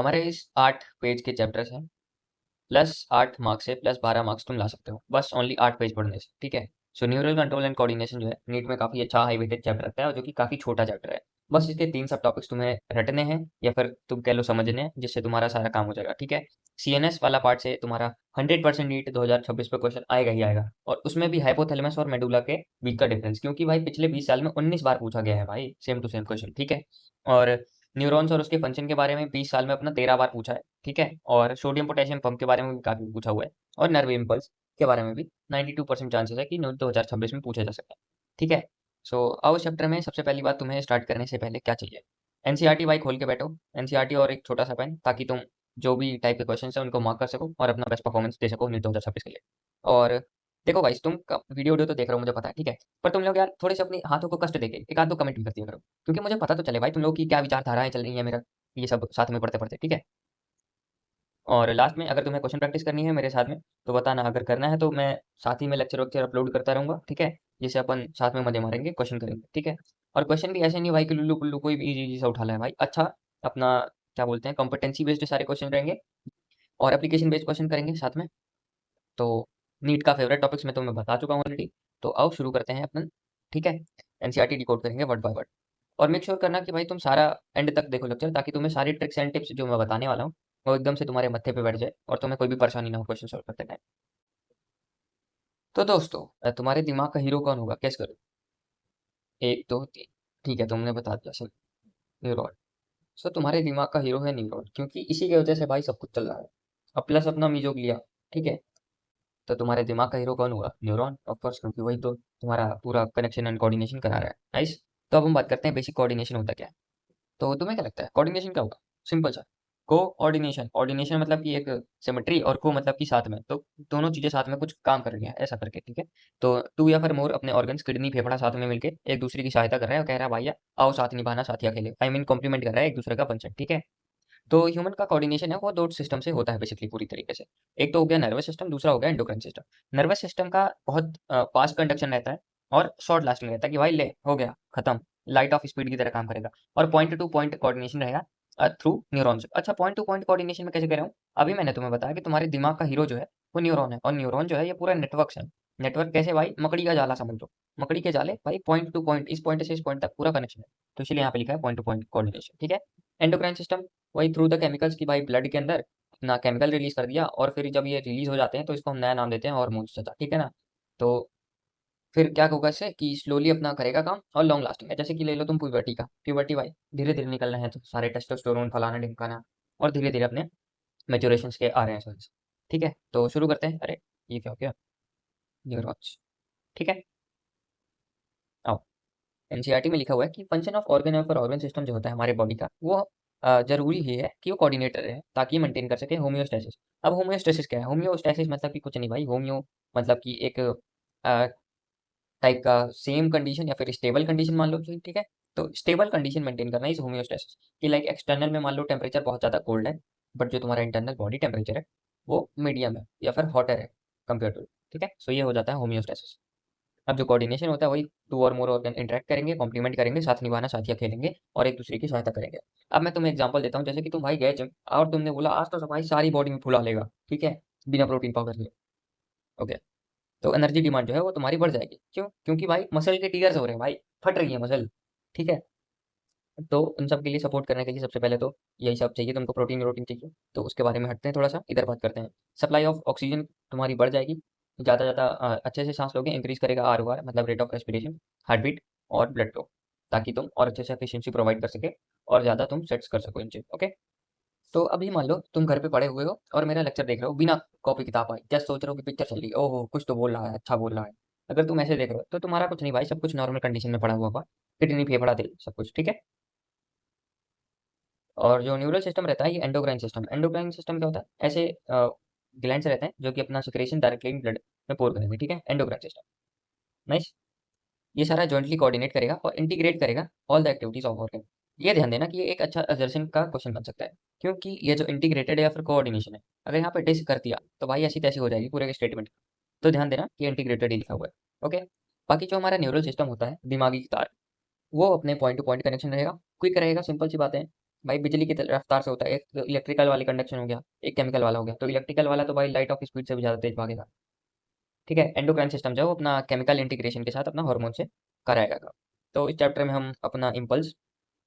हमारे इस 8 पेज के चैप्टर्स हैं, प्लस 8 मार्क्स से प्लस 12 मार्क्स तुम ला सकते हो बस ओनली 8 पेज पढ़ने से, ठीक है। सो न्यूरल कंट्रोल एंड कोऑर्डिनेशन जो है नीट में काफ़ी अच्छा हाई वेटेड चैप्टर रहता है और जो कि काफ़ी छोटा चैप्टर है। बस इसके 3 सब टॉपिक्स तुम्हें रटने हैं या फिर तुम कह लो समझने हैं, जिससे तुम्हारा सारा काम हो जाएगा, ठीक है। सीएनएस वाला पार्ट से तुम्हारा 100% नीट 2026 पे क्वेश्चन आएगा ही आएगा, और उसमें भी हाइपोथैलेमस और मेडुला के बीच का डिफरेंस, क्योंकि भाई पिछले 20 साल में 19 बार पूछा गया है भाई, सेम टू सेम क्वेश्चन, ठीक है। और न्यूरॉन्स और उसके फंक्शन के बारे में 20 साल में अपना 13 बार पूछा है, ठीक है। और सोडियम पोटेशियम पंप के बारे में भी काफी पूछा हुआ है, और नर्व इम्पल्स के बारे में भी 92% चांसेस है कि 2026 में पूछा जा सकता है, ठीक है। सो आओ चैप्टर में सबसे पहली बात तुम्हें स्टार्ट करने से पहले क्या चाहिए। एनसीईआरटी भाई खोल के बैठो, एनसीईआरटी और एक छोटा सा पेन, ताकि तुम जो भी टाइप के क्वेश्चन है उनको मार्क कर सको और अपना बेस्ट परफॉर्मेंस दे सको नीट 2026 के लिए। और देखो भाई, तुम वीडियो वीडियो तो देख रहे हो मुझे पता है, ठीक है। पर तुम लोग यार थोड़े से अपने हाथों को कष्ट देके एक आध दो कमेंट भी कर दिया करो, क्योंकि मुझे पता तो चले भाई तुम लोग की क्या विचारधाराएं चल रही है मेरा, ये सब साथ में पढ़ते पढ़ते, ठीक है। और लास्ट में अगर तुम्हें क्वेश्चन प्रैक्टिस करनी है मेरे साथ में तो बताना, अगर करना है तो मैं साथ ही में लेक्चर वेक्चर अपलोड करता रहूंगा, ठीक है। जिससे अपन साथ में मजे मारेंगे, क्वेश्चन करेंगे, ठीक है। और क्वेश्चन भी ऐसे नहीं भाई कि लुल्लू पुल्लू कोई भी इजी इजी सा उठा लाए भाई, अच्छा अपना क्या बोलते हैं कॉम्पिटेंसी बेस्ड सारे क्वेश्चन रहेंगे और एप्लीकेशन बेस्ड क्वेश्चन करेंगे साथ में। तो नीट का फेवरेट टॉपिक्स मैं तुम्हें बता चुका हूँ ऑलरेडी। तो आओ शुरू करते हैं अपन, ठीक है। एनसीईआरटी डिकोड करेंगे वर्ड बाय वर्ड। और मेक श्योर करना कि भाई तुम सारा एंड तक देखो लेक्चर, ताकि तुम्हें सारी ट्रिक्स एंड टिप्स जो मैं बताने वाला हूँ वो एकदम से तुम्हारे मत्थे पे बैठ जाए और तुम्हें कोई भी परेशानी ना हो क्वेश्चन सॉल्व करते टाइम। तो दोस्तों, तुम्हारे दिमाग का हीरो कौन होगा, कैस करो। 1 2 3, ठीक है, तुमने बता दिया सर, न्यूरॉन। सो तुम्हारे दिमाग का हीरो है न्यूरॉन, क्योंकि इसी की वजह से भाई सब कुछ चल रहा है। अब प्लस अपना मीजोग्लिया, ठीक है। तो तुम्हारे दिमाग का हीरो कौन होगा, न्यूरॉन ऑफ कोर्स, क्योंकि वही तो तुम्हारा पूरा कनेक्शन एंड कोऑर्डिनेशन करा रहा है, नाइस। तो अब हम बात करते हैं बेसिक कोऑर्डिनेशन होता क्या है। तो तुम्हें क्या लगता है कोऑर्डिनेशन क्या होगा, सिंपल सा। कोऑर्डिनेशन, ऑर्डिनेशन मतलब कि एक सिमेट्री, और को मतलब कि साथ में, तो दोनों चीजें साथ में कुछ काम कर रही हैं ऐसा करके, ठीक है। तो टू या फिर मोर अपने ऑर्गन्स किडनी फेफड़ा साथ में मिलके एक दूसरे की सहायता कर रहा है और कह रहा है भैया आओ साथ निभाना साथिया खेले, आई मीन कॉम्प्लीमेंट कर रहा है एक दूसरे का फंक्शन, ठीक है। तो ह्यूमन का कोऑर्डिनेशन है वो दो सिस्टम से होता है बेसिकली पूरी तरीके से। एक तो हो गया नर्वस सिस्टम, दूसरा हो गया एंडोक्राइन सिस्टम। नर्वस सिस्टम का बहुत फास्ट कंडक्शन रहता है और शॉर्ट लास्टिंग रहता है कि भाई ले हो गया खत्म, लाइट ऑफ स्पीड की तरह काम करेगा। और पॉइंट टू पॉइंट कोऑर्डिनेशन रहेगा थ्रू न्यूरॉन्स। अच्छा, पॉइंट टू पॉइंट कोऑर्डिनेशन में कैसे कह रहा हूँ, अभी मैंने तुम्हें बताया कि तुम्हारे दिमाग का हीरो जो है वो न्यूरॉन है, और न्यूरॉन जो है ये पूरा नेटवर्क है। नेटवर्क कैसे भाई, मकड़ी का जाला समझ लो। मकड़ी के जाले भाई, पॉइंट टू पॉइंट, इस पॉइंट से इस पॉइंट तक पूरा कनेक्शन है। तो इसलिए यहाँ पे लिखा है पॉइंट टू पॉइंट कोऑर्डिनेशन, ठीक है। एंडोक्राइन सिस्टम, वही थ्रू द केमिकल्स की भाई ब्लड के अंदर अपना केमिकल रिलीज कर दिया, और फिर जब ये रिलीज हो जाते हैं तो इसको हम नया नाम देते हैं हार्मोन्स, ठीक है ना। तो फिर क्या होगा इससे कि स्लोली अपना करेगा काम और लॉन्ग लास्टिंग है। जैसे कि ले लो तुम प्यूबर्टी का, प्यूबर्टी भाई धीरे धीरे निकलना है तो सारे टेस्टोस्टेरोन फलाना ढिमकाना, और धीरे धीरे अपने मेचुरेशन के आ रहे हैं साइंस, ठीक है। तो शुरू करते हैं, अरे ये क्या हो गया, न्यूरॉन्स, ठीक है। आओ, एनसीईआरटी में लिखा हुआ है कि फंक्शन ऑफ ऑर्गन और ऑर्गन सिस्टम जो होता है हमारे बॉडी का, वो जरूरी ही है कि वो कोऑर्डिनेटर रहे ताकि मेंटेन कर सके होम्योस्टेसिस। अब होम्योस्टेसिस क्या है, होम्योस्टेसिस मतलब कि कुछ नहीं भाई, होम्यो मतलब कि एक टाइप का सेम कंडीशन या फिर स्टेबल कंडीशन मान लो, ठीक है। तो स्टेबल कंडीशन मेंटेन करना इज होम्योस्टेसिस। कि लाइक एक्सटर्नल में मान लो टेम्परेचर बहुत ज़्यादा कोल्ड है, बट जो तुम्हारा इंटरनल बॉडी टेम्परेचर है वो मीडियम है या फिर हॉटर है कंपेयर टू, ठीक है। सो ये हो जाता है होम्योस्टेसिस। अब जो कोऑर्डिनेशन होता है वही टू और मोर ऑर्गन इंटरेक्ट करेंगे, कॉम्प्लीमेंट करेंगे, साथ निभाना साथिया खेलेंगे और एक दूसरे की सहायता करेंगे। अब मैं तुम्हें एग्जांपल देता हूँ, जैसे कि तुम भाई गए जिम और तुमने बोला आज तो भाई सारी बॉडी में फुला लेगा, ठीक है, बिना प्रोटीन पाउडर के, ओके। तो एनर्जी डिमांड जो है वो तुम्हारी बढ़ जाएगी, क्यों, क्योंकि भाई मसल के टीयर्स हो रहे हैं भाई, फट रही है मसल, ठीक है। तो उन सब के लिए सपोर्ट करने के लिए सबसे पहले तो यही सब चाहिए तुमको, प्रोटीन प्रोटीन चाहिए। तो उसके बारे में हटते हैं, थोड़ा सा इधर बात करते हैं। सप्लाई ऑफ ऑक्सीजन तुम्हारी बढ़ जाएगी, ज़्यादा ज़्यादा अच्छे से सांस लोगे, इंक्रीज करेगा आर ओ आर मतलब rate of respiration, heart beat और ब्लड फ्लो, ताकि तुम और अच्छे से एफिशिएंसी प्रोवाइड कर सके और ज़्यादा तुम सेट्स कर सको इन चीज, ओके। तो अभी मान लो तुम घर पे पड़े हुए हो और मेरा लेक्चर देख रहे हो बिना कॉपी किताब आई, जस्ट सोच रहे हो कि पिक्चर चल रही है, ओहो कुछ तो बोल रहा है, अच्छा बोल रहा है। अगर तुम ऐसे देख रहे हो तो तुम्हारा कुछ नहीं भाई, सब कुछ नॉर्मल कंडीशन में पड़ा हुआ होगा, किडनी फेफड़ा दिल सब कुछ, ठीक है। और जो न्यूरल सिस्टम रहता है ये एंडोक्राइन सिस्टम, एंडोक्राइन सिस्टम क्या होता है, ऐसे ग्लैंड्स रहते हैं जो कि अपना सिक्रेशन डायरेक्टली ब्लड में पोर करेंगे, ठीक है, एंडोक्राइन सिस्टम, नाइस। ये सारा जॉइंटली कोऑर्डिनेट करेगा और इंटीग्रेट करेगा all the activities of organ. ये ध्यान देना कि ये एक अच्छा असर्शन का क्वेश्चन बन सकता है, क्योंकि ये जो इंटीग्रेटेड है या फिर कोऑर्डिनेशन है, अगर यहाँ पे डिस कर दिया तो भाई ऐसी तैसी हो जाएगी पूरे के स्टेटमेंट। तो ध्यान देना कि इंटीग्रेटेड ही लिखा हुआ है, ओके। बाकी जो हमारा न्यूरल सिस्टम होता है दिमागी तार, वो अपने पॉइंट टू पॉइंट कनेक्शन रहेगा, क्विक रहेगा, सिंपल सी बात है। भाई बिजली की रफ्तार से होता है, एक तो इलेक्ट्रिकल वाली कंडक्शन हो गया, एक केमिकल वाला हो गया। तो इलेक्ट्रिकल वाला तो भाई लाइट ऑफ स्पीड से भी ज़्यादा तेज भागेगा। ठीक है, एंडोक्राइन सिस्टम जो है वो अपना केमिकल इंटीग्रेशन के साथ अपना हार्मोन से कराएगा काम। तो इस चैप्टर में हम अपना इम्पल्स,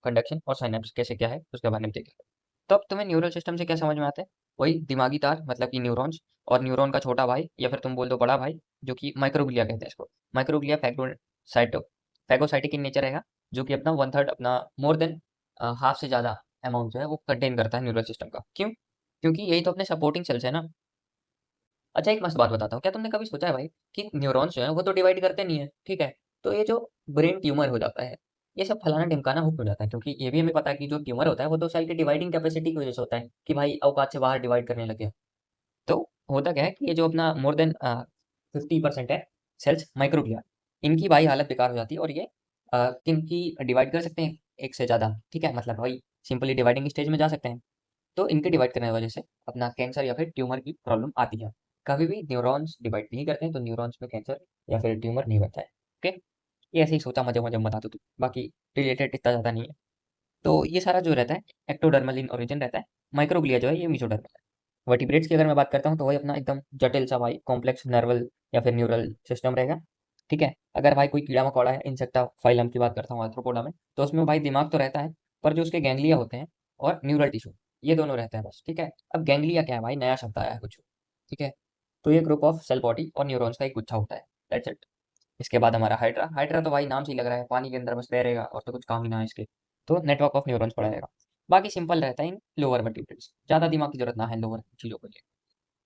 कंडक्शन और साइनेप्स कैसे क्या है उसके बारे में देखेंगे। तो अब तुम्हें न्यूरल सिस्टम से क्या समझ में आता है? वही दिमागी तार मतलब कि न्यूरॉन्स, और न्यूरॉन का छोटा भाई या फिर तुम बोल दो बड़ा भाई, जो कि माइक्रोग्लिया कहते हैं इसको। माइक्रोग्लिया फैगोसाइटो फैगोसाइटिक इन नेचर रहेगा, जो कि अपना वन थर्ड अपना मोर देन हाफ से ज़्यादा अमाउंट जो है वो कंटेन करता है न्यूरल सिस्टम का। क्यों? क्योंकि यही तो अपने सपोर्टिंग सेल्स है ना। अच्छा, एक मस्त बात बताता हूँ, क्या तुमने कभी सोचा है भाई कि न्यूरॉन्स जो है वो तो डिवाइड करते नहीं है, ठीक है? तो ये जो ब्रेन ट्यूमर हो जाता है, ये सब फलाना ढिमकाना हो जाता है, क्योंकि ये भी हमें पता है कि जो ट्यूमर होता है वो तो सेल की डिवाइडिंग कैपेसिटी की वजह से होता है कि भाई अवकाश से बाहर डिवाइड करने लगे। तो होता क्या है कि ये जो अपना मोर देन 50% है सेल्स माइक्रोग्लिया, इनकी भाई हालत बेकार हो जाती है, और ये इनकी डिवाइड कर सकते हैं एक से ज़्यादा, ठीक है? मतलब भाई सिंपली डिवाइडिंग स्टेज में जा सकते हैं। तो इनके डिवाइड करने की वजह से अपना कैंसर या फिर ट्यूमर की प्रॉब्लम आती है। कभी भी न्यूरॉन्स डिवाइड नहीं करते हैं तो न्यूरॉन्स में कैंसर या फिर ट्यूमर नहीं बनता है। ओके, ये ऐसे ही सोचा मजे मजे में बता दो तू, बाकी रिलेटेड इतना ज़्यादा नहीं है। तो ये सारा जो रहता है एक्टोडर्मल इन ओरिजिन रहता है, माइक्रोग्लिया जो है ये मीसोडर्मल है। वर्टिब्रेट्स की अगर मैं बात करता हूँ तो वही अपना एकदम जटिल सा भाई कॉम्प्लेक्स नर्वल या फिर न्यूरल सिस्टम रहेगा। ठीक है, अगर भाई कोई कीड़ा मकोड़ा है, इंसेक्टा फाइलम की बात करता हूँ आर्थ्रोपोडा में, तो उसमें भाई दिमाग तो रहता है, पर जो उसके गैंग्लिया होते हैं और न्यूरल टिश्यू, ये दोनों रहते हैं बस। ठीक है, अब गैंग्लिया क्या है भाई, नया शब्द आया है कुछ। ठीक है, तो ये ग्रुप ऑफ सेल बॉडी और न्यूरॉन्स का एक गुच्छा होता है, दैट्स इट। इसके बाद हमारा हाइड्रा, हाइड्रा तो भाई नाम से ही लग रहा है पानी के अंदर बस तैरेगा और तो कुछ काम ही ना है इसके। तो नेटवर्क ऑफ न्यूरॉन्स पढ़ाएगा। बाकी सिंपल रहता है इन लोअर वर्टिब्रेट्स, ज़्यादा दिमाग की जरूरत ना है लोअर चीज़ों के लिए।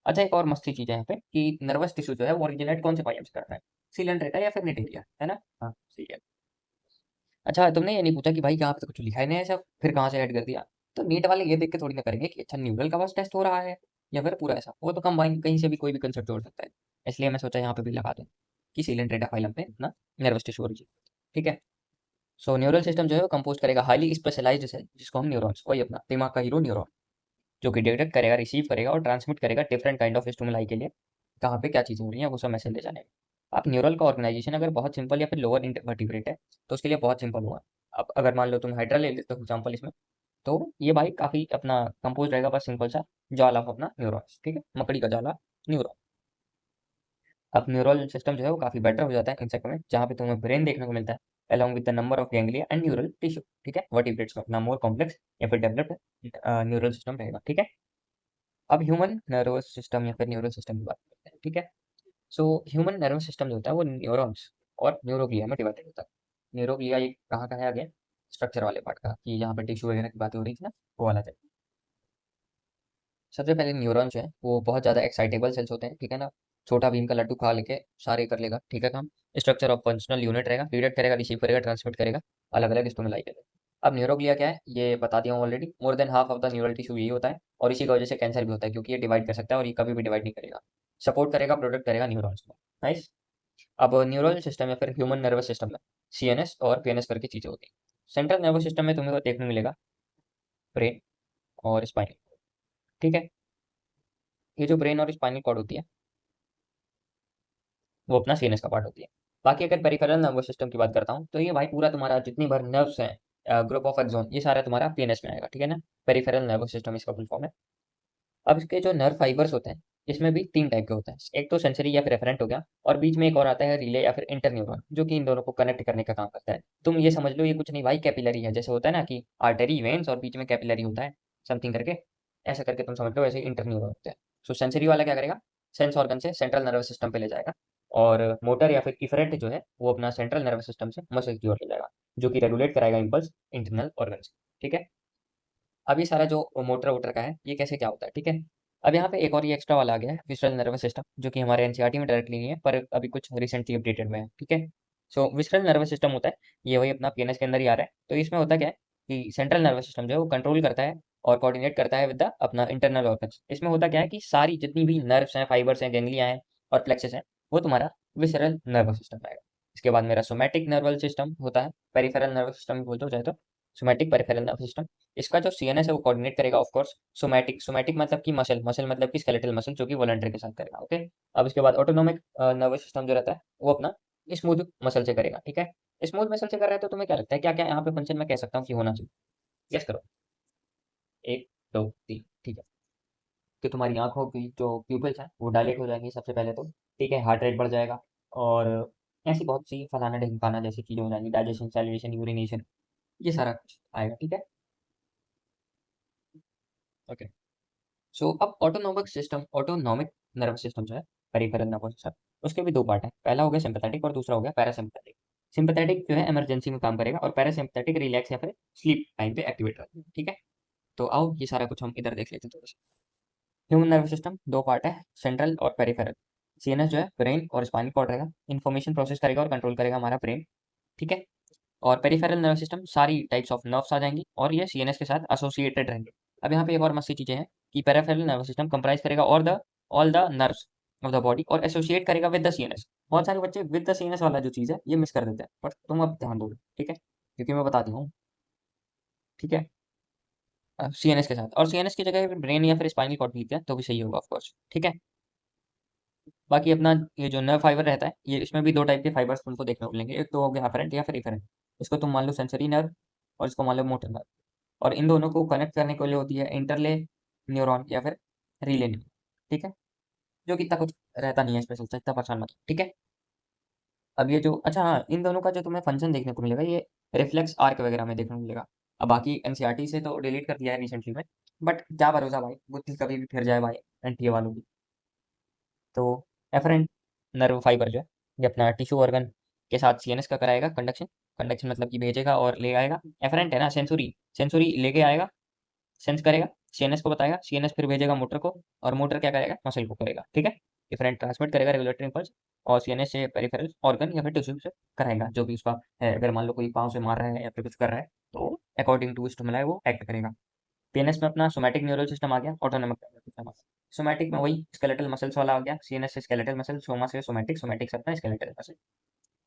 अच्छा, एक और मस्ती चीज़ है यहाँ पे कि नर्वस टिश्यू जो है वो ओरिजिनेट कौन से पाइयम से करता है, सिलेंड्रेटा या फिर निटेरिया, है ना? हाँ सही है। अच्छा, तुमने ये नहीं पूछा कि भाई यहाँ पे तो कुछ लिखा ही नहीं है सब, फिर कहाँ से ऐड कर दिया? तो नीट वाले ये देख के थोड़ी ना करेंगे कि अच्छा न्यूरल का बस टेस्ट हो रहा है या फिर पूरा ऐसा, वो तो कंबाइन कहीं से भी कोई भी कंसेप्ट जोड़ सकता है। इसलिए मैं सोचा यहाँ पे भी लगा दूँ कि सिलेंड्रेटा फाइलम पे अपना नर्वस टिश्यू ओरिजिन। ठीक है, सो न्यूरल सिस्टम जो है वो कंपोज करेगा हाईली स्पेशलाइज्ड सेल, जिसको हम न्यूरॉन्स, वही अपना दिमाग का हीरो न्यूरॉन, जो कि डिटेक्ट करेगा, रिसीव करेगा और ट्रांसमिट करेगा डिफरेंट काइंड ऑफ स्टिमुलाई के लिए, कहाँ पे क्या चीज़ें हो रही हैं वो सब मैसेज ले जाने में। आप न्यूरल का ऑर्गेनाइजेशन अगर बहुत सिंपल या फिर लोअर वर्टिब्रेट है तो उसके लिए बहुत सिंपल हुआ। अब अगर मान लो तुम हाइड्रा ले लेते हो एग्जाम्पल इसमें, तो ये भाई काफ़ी अपना कंपोज रहेगा बस सिंपल सा जाल ऑफ अपना न्यूरॉन्स। ठीक है, मकड़ी का जाला न्यूरॉन। अब न्यूरल सिस्टम जो है वो काफ़ी बेटर हो जाता है इंसेक्ट में, जहाँ पे तुम्हें ब्रेन देखने को मिलता है along with the number of ganglia and neural tissue. ठीक है, वर्टिब्रेट्स में अपना मोर कॉम्प्लेक्स या फिर डेवलप्ड न्यूरल सिस्टम रहेगा। ठीक है, अब ह्यूमन नर्वस सिस्टम या फिर न्यूरल सिस्टम की बात करते हैं। ठीक है, सो ह्यूमन नर्वस सिस्टम जो होता है वो न्यूरॉन्स और न्यूरोग्लिया में डिवाइडेड होता है। न्यूरोग्लिया ये कहाँ का है अगेन, स्ट्रक्चर वाले पार्ट का, कि यहाँ पे टिश्यू वगैरह की बात हो रही थी ना, वो वाला है। सबसे पहले न्यूरॉन जो है वो बहुत ज़्यादा एक्साइटेबल सेल्स होते हैं, ठीक है ना? छोटा भीम का लड्डू खा लेके सारे कर लेगा, ठीक है काम। स्ट्रक्चर ऑफ फंक्शनल यूनिट रहेगा, डिटेक्ट करेगा, रिसीव करेगा, ट्रांसमिट करेगा, अलग अलग स्टिमुलाई के लिए। अब न्यूरोग्लिया क्या है ये बता दिया हूँ already, more than half of the neural tissue यही होता है, और इसी की वजह से कैंसर भी होता है, क्योंकि ये डिवाइड कर सकता है और ये कभी भी डिवाइड नहीं करेगा, सपोर्ट करेगा, प्रोटेक्ट करेगा न्यूरॉन्स को। नाइस। अब न्यूरल सिस्टम या फिर ह्यूमन नर्वस सिस्टम में सीएनएस और पीएनएस करके चीज़ें होती हैं। सेंट्रल नर्वस सिस्टम में तुम्हें देखने को मिलेगा ब्रेन और स्पाइनल। ठीक है, ये जो ब्रेन और स्पाइनल कॉर्ड होती है वो अपना सीएनएस का पार्ट होती है। बाकी अगर पेरिफेरल नर्वस सिस्टम की बात करता हूँ तो ये भाई पूरा तुम्हारा जितनी बार नर्व्स हैं, ग्रुप ऑफ एक्सोन, ये सारा तुम्हारा पीएनएस में आएगा। ठीक है ना, पेरिफेरल नर्वस सिस्टम इसका फुल फॉर्म है। अब इसके जो नर्व फाइबर्स होते हैं इसमें भी तीन टाइप के होते हैं, एक तो सेंसरी या फिर रेफरेंट हो गया, और बीच में एक और आता है रिले या फिर इंटरन्यूरॉन, जो कि इन दोनों को कनेक्ट करने का काम करता है। तुम ये समझ लो ये कुछ नहीं भाई कैपिलरी है, जैसे होता है ना कि आर्टरी वेन्स और बीच में कैपिलरी होता है समथिंग करके, ऐसा करके तुम समझ लो ऐसे इंटरन्यूरॉन होते हैं। सो सेंसरी वाला क्या करेगा, सेंस ऑर्गन से सेंट्रल नर्वस सिस्टम पे ले जाएगा, और मोटर या फिर इफरेंट जो है वो अपना सेंट्रल नर्वस सिस्टम से मसल की ओर ले जाएगा, जो कि रेगुलेट कराएगा इम्पल्स इंटरनल ऑर्गन से। ठीक है, अब ये सारा जो मोटर वोटर का है ये कैसे क्या होता है। ठीक है, अब यहाँ पे एक और ये एक्स्ट्रा वाला आ गया है विसरल नर्वस सिस्टम, जो कि हमारे एनसीईआरटी में डायरेक्टली नहीं है पर अभी कुछ रिसेंटली अपडेटेड में है। ठीक है, सो विसरल नर्वस सिस्टम होता है, ये वही अपना पीएनएस के अंदर ही आ रहा है। तो इसमें होता क्या है कि सेंट्रल नर्वस सिस्टम जो है वो कंट्रोल करता है और कोऑर्डिनेट करता है विद द अपना इंटरनल ऑर्गन्स। इसमें होता क्या है कि सारी जितनी भी नर्व्स हैं, फाइबर्स हैं, गैंग्लिया हैं और प्लेक्सेस हैं, वो तुम्हारा विसरल नर्वस सिस्टम आएगा। इसके बाद मेरा सोमैटिक नर्वल सिस्टम होता है, पेरिफेरल नर्वस सिस्टम बोलते हो चाहे तो, सोमैटिक पेरिफेरल नर्वस सिस्टम। इसका जो सीएनएस है वो कोऑर्डिनेट करेगा ऑफ कोर्स सोमैटिक, सोमैटिक मतलब कि मसल, मसल मतलब कि स्केलेटल मसल, जो कि वॉलंटरी के साथ करेगा। ओके, अब इसके बाद ऑटोनोमिक नर्वस सिस्टम जो रहता है वो अपना स्मूथ मसल से करेगा। ठीक है, स्मूथ मसल से कर रहा है तो तुम्हें क्या लगता है क्या क्या यहाँ पे फंक्शन में कह सकता हूँ कि होना चाहिए, गेस करो। एक दो तीन, ठीक है। कि तुम्हारी आंखों की जो प्यूपिल्स हैं वो डायलेट हो जाएंगी सबसे पहले तो, ठीक है। हार्ट रेट बढ़ जाएगा, और ऐसी बहुत सी फलाना ढिमकाना जैसी चीज़ें हो जाएंगी, डाइजेशन, सैलिवेशन, यूरिनेशन, ये सारा कुछ आएगा, ठीक है। ओके। सो अब ऑटोनॉमिक नर्वस सिस्टम जो है, पेरिफेरल नर्वस सिस्टम, उसके भी दो पार्ट हैं। पहला हो गया सिंपैथेटिक और दूसरा हो गया पैरासिम्पैथेटिक। सिंपैथेटिक जो है इमरजेंसी में काम करेगा, और पैरासिम्पैथेटिक रिलैक्स या फिर स्लीप टाइम पे एक्टिवेट रहेगा, ठीक है। तो आओ ये सारा कुछ हम इधर देख लेते हैं थोड़ा सा। ह्यूमन नर्वस सिस्टम दो पार्ट है, सेंट्रल और पेरिफेरल। सीएनएस जो है ब्रेन और स्पाइनल कॉर्ड रहेगा, इन्फॉर्मेशन प्रोसेस करेगा और कंट्रोल करेगा हमारा ब्रेन, ठीक है। और पेरिफेरल नर्वस सिस्टम सारी टाइप्स ऑफ नर्व्स आ जाएंगी, और ये सीएनएस के साथ एसोसिएटेड रहेंगे। अब यहाँ पे एक और मस्ती चीजें हैं कि पेरिफेरल नर्वस सिस्टम कंप्राइज करेगा all the nerves of the body, और एसोसिएट करेगा विद द सीएनएस। बहुत सारे बच्चे विद द सीएनएस वाला जो चीज है ये मिस कर देते हैं, बट तुम अब ध्यान दो, ठीक है, क्योंकि मैं बताती हूँ, ठीक है। सीएनएस के साथ, और सीएनएस की जगह ब्रेन या फिर स्पाइनल कॉर्ड भी लिखते हैं तो भी सही होगा, ऑफकोर्स, ठीक है। बाकी अपना ये जो नर्व फाइबर रहता है, ये इसमें भी दो टाइप के फाइबर्स तुमको देखने को मिलेंगे, एक तो हो गया अफेरेंट या फिर इफेरेंट। इसको तुम मान लो सेंसरी नर्व, और इसको मान लो मोटर नर्व। और इन दोनों को कनेक्ट करने के लिए होती है इंटरले न्यूरॉन या फिर रिले न्यूरॉन, ठीक है। जो कि इतना कुछ रहता नहीं है स्पेशल, इतना परेशान मत, ठीक है। अब ये जो, अच्छा हाँ, इन दोनों का जो तुम्हें फंक्शन देखने को मिलेगा, ये रिफ्लेक्स आर्क वगैरह में देखने को मिलेगा। अब बाकी एनसीईआरटी से तो डिलीट कर दिया है रिसेंटली में, बट क्या भरोसा भाई, बुद्धि कभी भी फिर जाए भाई एनटीए वालों की। तो एफरेंट नर्व फाइबर जो है, ये अपना टिश्यू ऑर्गन के साथ सीएनएस का कराएगा कंडक्शन। कंडक्शन मतलब कि भेजेगा और ले आएगा। एफरेंट है ना, सेंसरी, सेंसरी लेके आएगा, सेंस करेगा, सीएनएस को बताएगा, सीएनएस फिर भेजेगा मोटर को, और मोटर क्या करेगा, मसल को करेगा, ठीक है। डिफरेंट ट्रांसमिट करेगा रेगुलेटरी इंपल्स, और सीएनएस से पेरिफेरल ऑर्गन या फिर टिश्यू से कराएगा जो भी उसका है। अगर मान लो कोई पाँव से मार रहा है या फिर कुछ कर रहा है, तो अकॉर्डिंग टू स्टिमुलाई वो एक्ट करेगा। पीएनएस में अपना सोमैटिक न्यूरल सिस्टम आ गया, ऑटोनॉमिक नर्वस सिस्टम आ गया। सोमैटिक में वही स्केलेटल मसल्स वाला आ गया, सीएनएस से स्केलेटल मसल, सोमा से सोमैटिक, सोमैटिक से अपना स्केलेटल मसल।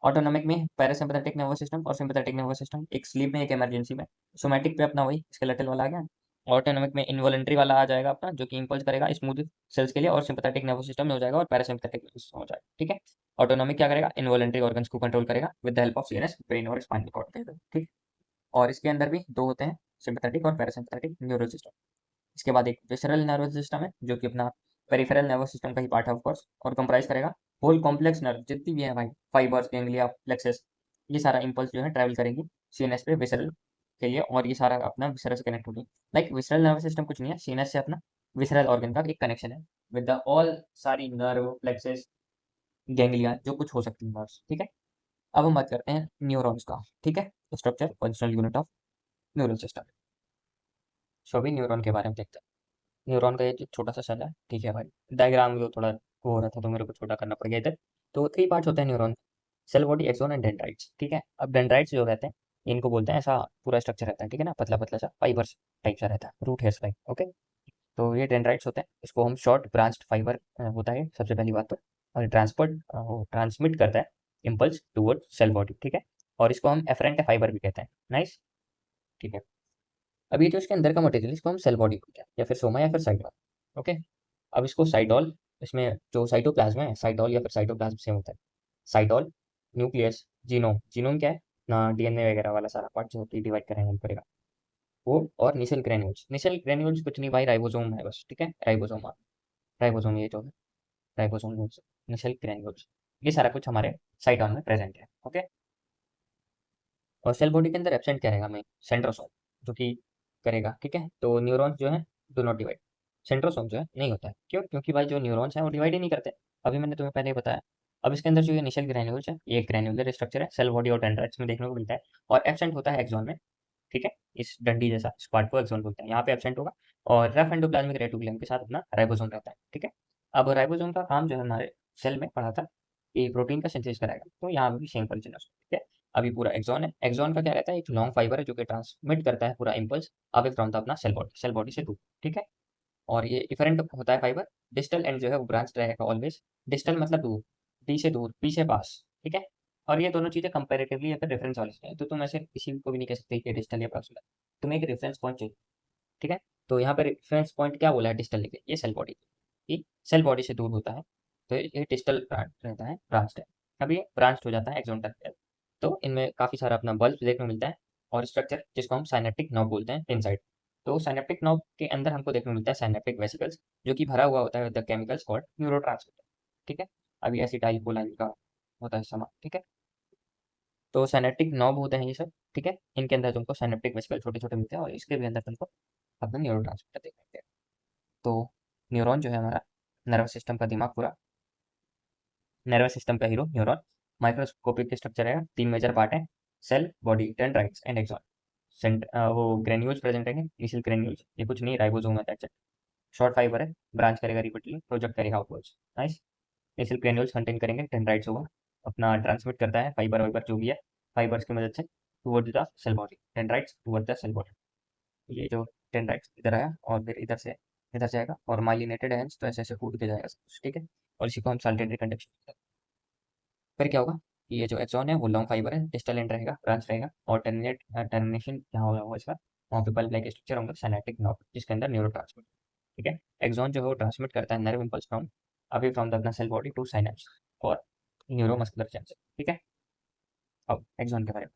ऑटोनॉमिक में पैरासिम्पैथेटिक नर्वस सिस्टम और सिम्पैथेटिक नर्वस सिस्टम, एक स्लीप में एक इमरजेंसी में। सोमैटिक पे अपना वही स्केलेटल वाला आ गया। ऑटोनॉमिक में इनवॉलेंट्री वाला आ जाएगा अपना, जो कि इंपल्स करेगा स्मूथ सेल्स के लिए, और सिम्पैथेटिक नर्वस सिस्टम में हो जाएगा, और पैरासिम्पैथेटिक नर्वस सिस्टम हो जाएगा, ठीक है। ऑटोनॉमिक क्या करेगा, इनवॉलेंट्री ऑर्गन्स को कंट्रोल करेगा with the help of CNS, brain और स्पाइनल कॉर्ड, ठीक। और इसके अंदर भी दो होते हैं, सिम्पैथेटिक और पैरासिम्पैथेटिक न्यूरल सिस्टम। इसके बाद एक विसरल नर्वस सिस्टम है, जो कि अपना पेरिफेरल नर्वस सिस्टम का ही पार्ट है ऑफकोर्स, और कंप्राइज करेगा होल कॉम्प्लेक्स नर्व जितनी भी है भाई, फाइबर्स, गैंग्लिया, प्लेक्सस, ये सारा इंपल्स जो है ट्रैवल करेंगी सीएनएस पे विसरल के लिए, और ये सारा अपना विसरल से कनेक्ट होगी। लाइक विसरल नर्वस सिस्टम कुछ नहीं है, सीएनएस से अपना विसरल ऑर्गन का एक कनेक्शन है विद द ऑल सारी नर्व, प्लेक्सस, गैंग्लिया, जो कुछ हो सकती है नर्व्स, ठीक है। अब हम बात करते हैं न्यूरॉन्स का, ठीक है। Structure, functional unit of neural system. So अभी न्यूरॉन के बारे में देखते हैं। न्यूरॉन का ये जो छोटा सा सेल है, ठीक है भाई, डायग्राम जो थोड़ा वो हो रहा था तो मेरे को छोटा करना पड़ गया इधर। तो थ्री पार्ट्स होते हैं neuron, cell body, axon and dendrites, ठीक है। अब डेंड्राइट्स जो रहते हैं, इनको बोलते हैं, ऐसा पूरा स्ट्रक्चर रहता है, ठीक है ना, पतला पतला सा फाइबर्स टाइप सा रहता है, रूट हेयर्स टाइप, ओके। तो ये डेंड्राइट्स होते हैं, इसको हम शॉर्ट ब्रांच्ड फाइबर होता है सबसे पहली बात तो, और ट्रांसपोर्ट ट्रांसमिट करता है इम्पल्स टूवर्ड सेल बॉडी, ठीक है। और इसको हम एफरेंट फाइबर भी कहते हैं, नाइस, ठीक है। अब ये जो इसके अंदर का मटेरियल, इसको हम सेल बॉडी बोलते हैं, या फिर सोमा या फिर साइटोल, ओके। अब इसको साइटोल, इसमें जो साइटोप्लाज्म है, साइटोल या फिर साइटोप्लाज्म सेम होता है। साइटोल, न्यूक्लियस, जीनोम, जीनोम क्या है ना, डीएनए वगैरह वाला सारा पार्ट जो डिवाइड करेंगे हम करेगा वो। और निशल ग्रेन्यूल्स, निशल ग्रेन्यूल्स कुछ नहीं भाई, राइबोसोम है बस, ठीक है, राइबोसोम, राइबोसोम ये जो है, राइबोसोम निशल ग्रेन्यूल्स, ये सारा कुछ हमारे साइटोल में प्रेजेंट है, ओके। और सेल बॉडी के अंदर एब्सेंट क्या रहेगा, हमें सेंट्रोसोम, जो कि करेगा, ठीक है। तो न्यूरॉन्स जो है डू नॉट डिवाइड, सेंट्रोसोम जो है नहीं होता है, क्यों, क्योंकि भाई जो न्यूरॉन्स हैं वो डिवाइड ही नहीं करते, अभी मैंने तुम्हें पहले ही बताया। अब इसके अंदर जो ये इनिशियल ग्रैन्यूल्स है, ये ग्रैन्युलर स्ट्रक्चर है, सेल बॉडी और डेंड्राइट्स में देखने को मिलता है, और एब्सेंट होता है एक्सॉन में, ठीक है। इस डंडी जैसा स्क्वाड को एक्सॉन बोलते हैं, यहाँ पे एब्सेंट होगा। और रफ एंडोप्लाज्मिक रेटिकुलम के साथ अपना राइबोसोम रहता है, ठीक है। अब राइबोसोम का काम जो है हमारे सेल में पढ़ा था, ये प्रोटीन का सिंथेसिस कराएगा, तो यहाँ भी सेम फंक्शन है उसका, ठीक है। अभी पूरा एक्सॉन है, एक्सॉन का क्या रहता है, एक लॉन्ग फाइबर है जो कि ट्रांसमिट करता है पूरा इंपल्स अवे फ्रॉम द अपना सेल बॉडी से दूर, ठीक है। और ये इफरेंट होता है फाइबर, डिस्टल एंड जो है वो ब्रांच रहेगा ऑलवेज, डिस्टल मतलब दूर, डी से दूर, पी से पास, ठीक है। और ये दोनों चीजें कंपेरेटिवली अगर रेफरेंस वाले से हैं, तो तुम ऐसे किसी को भी नहीं कह सकते कि डिस्टल या प्रॉक्सिमल, तुम्हें एक रेफरेंस पॉइंट चाहिए, ठीक है। तो यहाँ पे रेफरेंस पॉइंट क्या बोला है, डिस्टल लिखे, ये सेल बॉडी, ये सेल बॉडी से दूर होता है, तो ये डिस्टल रहता है, ब्रांच है। अब ये ब्रांच हो जाता है एक्सॉन तक, तो इनमें काफी सारा अपना बल्ब देखने को मिलता है, और स्ट्रक्चर जिसको हम साइनेप्टिक नर्व बोलते हैं इनसाइड, तो साइनेप्टिक नॉब के अंदर हमको देखने को मिलता है साइनेप्टिक वेसिकल्स, जो कि भरा हुआ होता है with the chemicals called neurotransmitter. ठीक है, अभी एसिटाइल कोलाइन का होता है सामान। ठीक है, तो साइनेप्टिक नॉब होते हैं ये सब। ठीक है, इनके अंदर तुमको साइनेप्टिक वेसिकल छोटे छोटे मिलते हैं और इसके भी अंदर तुमको अपना न्यूरोट्रांसमीटर देखने मिलते हैं। तो न्यूरॉन जो है हमारा नर्वस सिस्टम का दिमाग पूरा, नर्वस सिस्टम का हीरो न्यूरॉन। माइक्रोस्कोपिक स्ट्रक्चर है, 3 मेजर पार्ट है, cell, body, dendrites and axon. वो ग्रेन्यूल्स प्रेजेंट रहेंगे, इनिशियल ग्रेन्यूल्स, ये कुछ नहीं, राइबोसोम है, दैट्स इट। शॉर्ट फाइबर है, ब्रांच करेगा रिपीटली, प्रोजेक्ट करेगा outwards. Nice. Initial granules contain करेंगे डेंड्राइट्स होगा, अपना ट्रांसमिट करता है फाइबर वाइबर जो भी है, फाइबर्स की मदद से towards the cell body, dendrites towards the cell body. ये जो डेंड्राइट्स इधर आया और फिर इधर से इधर जाएगा और माइलिनेटेड है, तो ऐसे ऐसे कूद के जाएगा सब कुछ। ठीक है, और इसी को हम साल्टेटरी कंडक्शन। फिर क्या होगा कि ये जो एक्सॉन है वो लॉन्ग फाइबर है, डिस्टल एंड रहेगा, ब्रांच रहेगा, और टर्मिनेशन जहाँ होगा इसका, वहाँ पे बल्ब लाइक स्ट्रक्चर होगा, साइनेप्टिक नॉब, जिसके अंदर न्यूरो। ठीक है, एक्सॉन जो है वो ट्रांसमिट करता है nerve impulse from away from the अपना सेल बॉडी टू साइनेप्स और न्यूरोमस्कुलर जंक्शन। ठीक है, अब एक्सॉन के बारे में।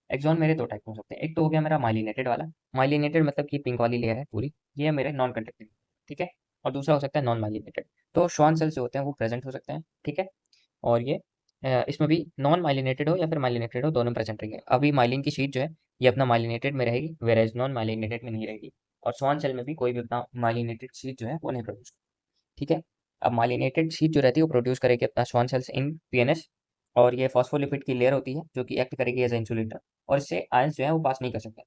एक्सॉन मेरे दो टाइप हो सकते हैं, एक तो हो गया मेरा माइलिनेटेड वाला। माइलिनेटेड मतलब कि पिंक वाली लेयर है पूरी, ये है मेरे नॉन कंडक्टिंग। ठीक है, और दूसरा हो सकता है नॉन माइलिनेटेड। तो श्वान सेल्स जो होते हैं वो प्रेजेंट हो सकते हैं। ठीक है, और ये इसमें भी नॉन माइलिनेटेड हो या फिर माइलिनेटेड हो, दोनों प्रेजेंट रहेंगे। अभी माइलिन की शीट जो है ये अपना माइलिनेटेड में रहेगी, वेरेज नॉन माइलिनेटेड में नहीं रहेगी। और स्वान सेल में भी कोई भी अपना माइलिनेटेड शीट जो है वो नहीं प्रोड्यूस। ठीक है, अब माइलिनेटेड शीट जो रहती है वो प्रोड्यूस करेगी अपना स्वान सेल्स इन पीएनएस, और ये फॉस्फोलिपिड की लेयर होती है जो कि एक्ट करेगी एज इंसुलेटर, और इससे आयंस जो है वो पास नहीं कर सकते।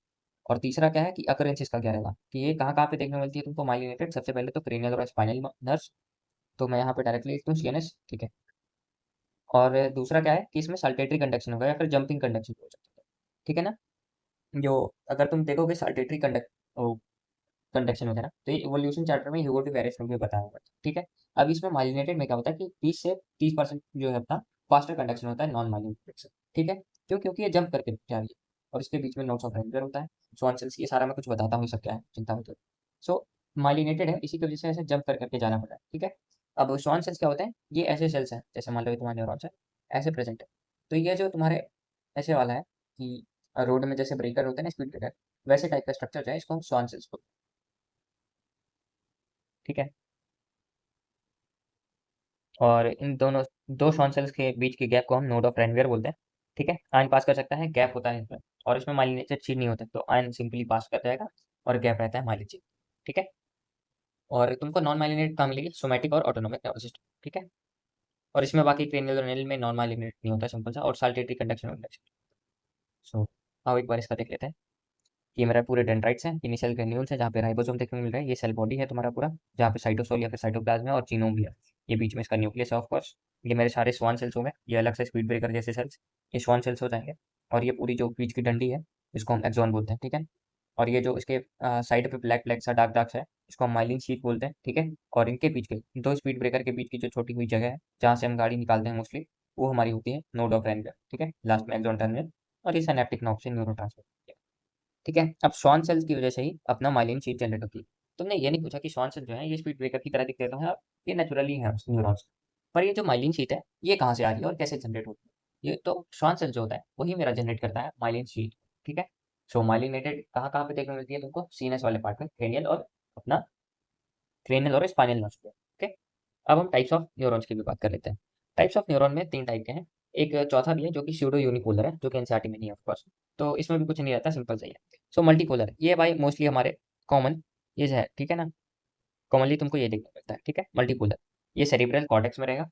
और तीसरा क्या है कि अकरेंस इसका क्या रहेगा कि ये कहाँ कहाँ पे देखने को मिलती है तुमको माइलिनेटेड, सबसे पहले तो क्रेनियल और स्पाइनल नर्व्स। तो मैं यहाँ पे डायरेक्टली लिखता हूँ सीएनएस। ठीक है, और दूसरा क्या है कि इसमें साल्टेटरी कंडक्शन होगा या फिर जंपिंग कंडक्शन हो सकता है। ठीक है ना, जो अगर तुम देखोगे साल्टेटरी कंडक्शन वगैरह, तो ये इवोल्यूशन चैप्टर में ह्यूगो डी वेरिस में भी बताया हुआ है। ठीक है, अब इसमें माइलिनेटेड में क्या होता है कि 20 से 30% जो है अपना फास्टर कंडक्शन होता है नॉन माइलिनेटेड से। ठीक है, क्यों? क्योंकि ये जंप करके जा रही है और इसके बीच में नोट्स ऑफ रेंजर होता है, स्वान सेल्स, ये सारा मैं कुछ बताता हूँ, ये सब क्या है, चिंता मत करो। सो माइलिनेटेड है, इसी की वजह से ऐसे जंप कर करके जाना पड़ा है। ठीक है, अब स्वान सेल्स क्या होते हैं, ये ऐसे सेल्स हैं जैसे मान लो ये तुम्हारे न्यूरॉन्स है, ऐसे प्रेजेंट है। तो ये जो तुम्हारे ऐसे वाला है कि रोड में जैसे ब्रेकर होते हैं ना, स्पीड ब्रेकर, वैसे टाइप का स्ट्रक्चर जो है इसको हम स्वान सेल्स को। ठीक है, और इन दोनों दो श्वान सेल्स के बीच के गैप को हम नोड ऑफ रेनवियर बोलते हैं। ठीक है, आयन पास कर सकता है, गैप होता है इसमें, और इसमें माइलिनेटेड शीट नहीं होता, तो आयन सिंपली पास कर जाएगा और गैप रहता है माइलिन शीट। ठीक है, और तुमको नॉन माइलिनेटेड कहाँ मिलेगी, सोमैटिक और ऑटोनोमिक नर्वस सिस्टम। ठीक है, और इसमें बाकी क्रेनियल और नेल में नॉन माइलिनेटेड नहीं होता, सिंपल सा, और साल्टेटरी कंडक्शन। सो आओ एक बार इसका देख लेते हैं। ये मेरा पूरे डेंड्राइट्स हैं, इनिशियल ग्रेन्यूल्स है जहाँ पे राइबोसोम देखने को मिल रहा है, ये सेल बॉडी है तुम्हारा पूरा, जहाँ पे साइटोसोल या फिर साइटोप्लाज्म है और जीनोम भी है। ये बीच में इसका न्यूक्लियस है ऑफ कोर्स। ये मेरे सारे स्वान सेल्स हो गए, ये अलग से स्पीड ब्रेकर जैसे सेल्स, ये स्वान सेल्स हो जाएंगे। और ये पूरी जो बीच की डंडी है इसको हम एक्सॉन बोलते हैं। ठीक है, और ये जो इसके साइड पे ब्लैक ब्लैक सा डार्क डार्क है, इसको हम माइलिन शीट बोलते हैं। ठीक है, और इनके बीच के दो स्पीड ब्रेकर के बीच की जो छोटी हुई जगह है जहाँ से हम गाड़ी निकालते हैं मोस्टली, वो हमारी होती है नोड ऑफ रेनवियर। ठीक है, लास्ट में एक्सॉन टर्मिनल, और ये सिनेप्टिक नॉब से न्यूरोट्रांसमीटर। ठीक है, अब श्वान सेल्स की वजह से ही अपना माइलिन शीट जनरेट होती है। तुमने ये नहीं पूछा कि श्वान सेल जो है ये स्पीड ब्रेकर की तरह दिखते हैं, हाँ, ये नेचुरली है न्यूरॉन्स। पर ये जो माइलिन शीट है ये कहाँ से आ रही है और कैसे जनरेट होती है, ये तो श्वान सेल जो होता है वही मेरा जनरेट करता है माइलिन शीट। ठीक है, सो माइलिनेटेड कहाँ कहाँ पे देखने को मिलती है तुमको, सीनस वाले पार्ट में, क्रेनियल और अपना क्रेनियल और स्पाइनल नर्व्स पे। ओके, अब हम टाइप्स ऑफ न्यूरॉन्स की भी बात कर लेते हैं। टाइप्स ऑफ न्यूरॉन में 3 टाइप के हैं। एक चौथा भी है जो कि स्यूडो यूनिपोलर है, जो कि एनसीईआरटी में नहीं है ऑफ कोर्स, तो इसमें भी कुछ नहीं रहता, सिंपल सही है। सो मल्टीपोलर ये भाई मोस्टली हमारे कॉमन ये जो है, ठीक है ना, कॉमनली तुमको ये देखने को मिलता है। ठीक है, मल्टीपोलर ये सेरिब्रल कॉर्टेक्स में रहेगा,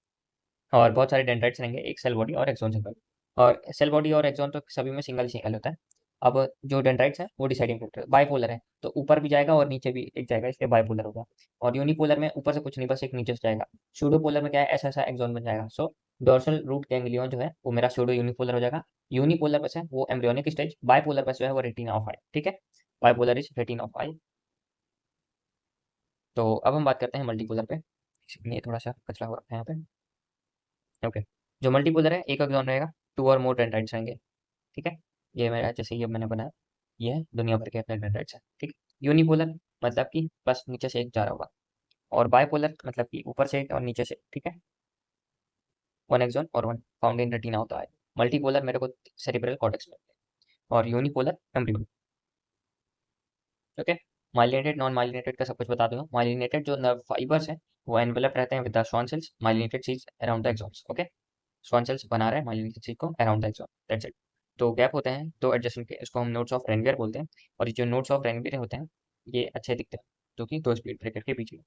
और बहुत सारे डेंड्राइट्स रहेंगे, एक सेल बॉडी और एक्सोन सिंगल। और सेल बॉडी और एक्सोन तो सभी में सिंगल सिंगल होता है। अब जो डेंड्राइट्स है वो डिसाइडिंग फैक्टर बाइपोलर है, तो ऊपर भी जाएगा और नीचे भी एक जाएगा, इसलिए बाइपोलर होगा। और यूनिपोलर में ऊपर से कुछ नहीं, बस एक नीचे से जाएगा। सूडोपोलर में क्या है, ऐसा ऐसा एक्सोन बन जाएगा। सो डोर्सल रूट गैंग्लियन जो है वो मेरा सूडो यूनिपोलर हो जाएगा। यूनिपोलर बस है वो एम्ब्रियोनिक स्टेज, बाइपोलर बस जो है वो रेटिना ऑफ आई। ठीक है, बाइपोलर इज रेटिना ऑफ आई। तो अब हम बात करते हैं मल्टीपोलर पे, ये थोड़ा सा कचरा हो रखा है यहाँ पे। ओके, जो मल्टीपोलर है एक एक्सोन रहेगा, 2 और मोर डेंड्राइट्स रहेंगे। ठीक है, ये मेरा जैसे ये मैंने बनाया, ये है दुनिया भर के अपने डेंड्राइट्स हैं। ठीक है, यूनिपोलर मतलब कि बस नीचे से एक जा रहा होगा, और बायपोलर मतलब कि ऊपर से एक और नीचे से। ठीक है, वन एक्सॉन और वन फाउंड इन रेटिना होता है। मल्टीपोलर मेरे को सेरिब्रल कॉर्टेक्स में, और unipolar embryo. Okay, myelinated non myelinated का सब कुछ बता दूंगा। माइलिनेटेड जो नर्व फाइबर्स हैं वो एनवेलप रहते हैं with the Schwann cells, myelinated cells around the axons. Okay, Schwann cells बना रहा है माइलिनेटेड सेल को around the axon, that's it. तो गैप होते हैं दो एडजेसेंट के, इसको हम नोड्स ऑफ रेनवियर बोलते हैं। और ये जो नोड्स ऑफ रेनवियर होते हैं ये अच्छे दिखते हैं, जो कि दो स्प्लिट ब्रेकर के बीच में।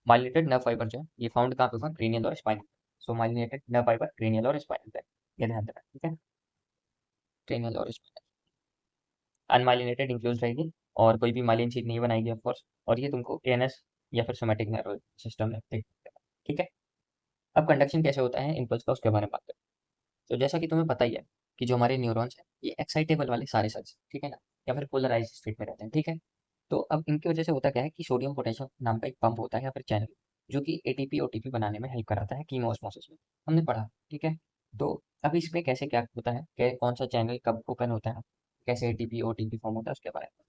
माइलिनेटेड नर्व फाइबर जो है ये फाउंड कहाँ पे होगा, क्रेनियल और स्पाइनल। सो माइलिनेटेड नर्व फाइबर क्रेनियल और स्पाइनल पे, ये ध्यान देना, ठीक है। क्रेनियल और स्पाइनल। अनमाइलिनेटेड इंक्लूज रहेगी और कोई भी माइलिन शीट नहीं बनाएगी ऑफ कोर्स, और ये तुमको एएनएस या फिर सोमैटिक नर्वस सिस्टम में देख सकते हो, ठीक है। अब कंडक्शन कैसे होता है इम्पल्स का, उसके बारे में बात करते हैं। तो जैसा कि तुम्हें पता ही है कि जो हमारे न्यूरॉन्स हैं ये एक्साइटेबल वाले सारे सेल्स, ठीक है ना, या फिर पोलराइज स्टेट में रहते हैं, ठीक है। तो अब इनकी वजह से होता क्या है कि सोडियम पोटेशियम नाम का एक पंप होता है या फिर चैनल, जो कि एटीपी ओटीपी बनाने में हेल्प कराता है कीमोस्मोसिस में, हमने पढ़ा, ठीक है। तो अब इसमें कैसे क्या होता है कि कौन सा चैनल कब ओपन होता है, कैसे एटीपी ओटीपी फॉर्म होता है, उसके बारे में,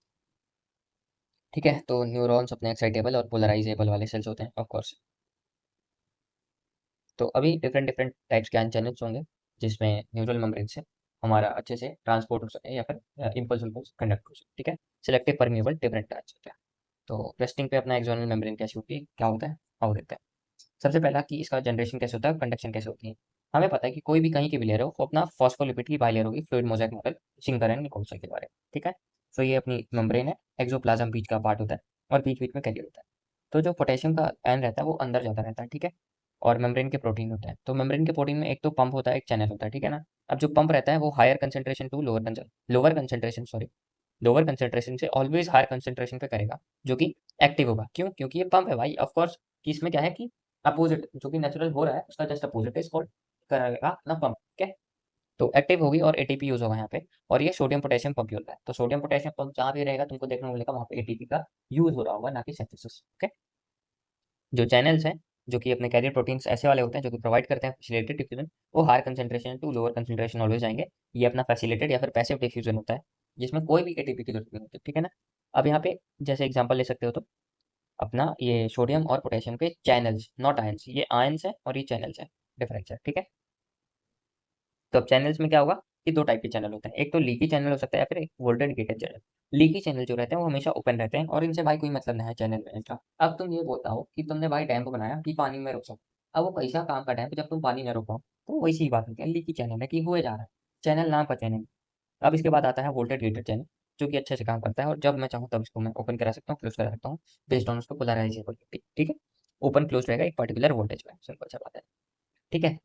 ठीक है। तो न्यूरॉन्स अपने एक्साइटेबल और पोलराइजेबल वाले सेल्स होते हैं ऑफ कोर्स। तो अभी डिफरेंट डिफरेंट टाइप्स के आयन चैनल्स होंगे जिसमें न्यूरल मेम्ब्रेन से हमारा अच्छे से ट्रांसपोर्ट हो सके या फिर इम्पल्स इम्पल्स कंडक्ट हो सके, ठीक है। सिलेक्टिव परमिएबल डिफरेंट टाइप्स होते हैं। तो रेस्टिंग पे अपना एक्सोनल मेम्ब्रेन कैसे होती है, क्या होता है, आओ देखते हैं। सबसे पहला कि इसका जनरेशन कैसे होता है, कंडक्शन कैसे होती है। हमें पता है कि कोई भी कहीं की भी लेयर हो वो अपना फॉस्फोलिपिड की बाइलेयर होगी, fluid mosaic model Singer and Nicolson के बारे में, ठीक है। तो ये अपनी मेम्ब्रेन है, एक्सोप्लाज्म बीच का पार्ट होता है और बीच बीच में कैरियर होता है। तो जो पोटेशियम का आयन रहता है वो अंदर जाता रहता है, ठीक है। और मेम्ब्रेन के प्रोटीन होते हैं, तो मेम्ब्रेन के प्रोटीन में एक तो पंप होता है, एक चैनल होता है, ठीक है ना। अब जो पंप रहता है वो higher concentration to lower concentration से ऑलवेज हायर कंसेंट्रेशन पे करेगा, जो कि एक्टिव होगा। क्यों? क्योंकि ये पंप है भाई, ऑफ कोर्स। कि इसमें क्या है कि अपोजिट जो कि नेचुरल हो रहा है उसका जस्ट अपोजिट इज कॉल्ड करेगा अपना पंप, ठीक है। तो एक्टिव होगी और एटीपी यूज होगा यहाँ पे, और ये सोडियम पोटेशियम पंप होता है। तो सोडियम पोटेशियम पंप जहाँ भी रहेगा तुमको देखने को मिलेगा वहाँ पे एटीपी का यूज हो रहा होगा, ना कि सिंथेसिस, ओके। जो चैनल्स हैं, जो कि अपने कैरियर प्रोटीन्स ऐसे वाले होते हैं जो कि प्रोवाइड करते हैं फैसिलिटेटेड डिफ्यूजन, वो higher concentration to lower concentration always जाएंगे। ये अपना फैसिलिटेड या फिर पैसिव डिफ्यूजन होता है, जिसमें कोई भी एटीपी की जरूरत नहीं होती, ठीक है ना। अब यहाँ पे जैसे एग्जांपल ले सकते हो तो अपना ये सोडियम और पोटेशियम के चैनल्स, नॉट आयंस, ये आयंस है और ये चैनल्स है, डिफरेंस है, ठीक है। तो अब चैनल्स में क्या होगा कि दो टाइप के चैनल होते हैं, एक तो लीकी चैनल हो सकता है या फिर एक voltage gated channel. Leaky channel जो रहते हैं वो हमेशा ओपन रहते हैं और इनसे भाई कोई मतलब नहीं है चैनल में का। अब तुम ये बोलता हो कि तुमने भाई डैम को बनाया कि पानी में रोक सको, अब वो कैसा काम का डैम जब तुम पानी में रोको, तो वैसी ही बात होती है, लीकी चैनल है कि हुए जा रहा है, चैनल नाम का चैनल। अब इसके बाद आता है वोल्टेज गेटेड चैनल, जो कि अच्छे से काम करता है और जब मैं चाहूँ तब इसको मैं ओपन करा सकता हूँ, क्लोज करा सकता हूँ, बेस्ड ऑन उसको पोलराइजेबिलिटी, ठीक है। ओपन क्लोज रहेगा एक पर्टिकुलर वोल्टेज में, सिंपल सा बात है, ठीक है।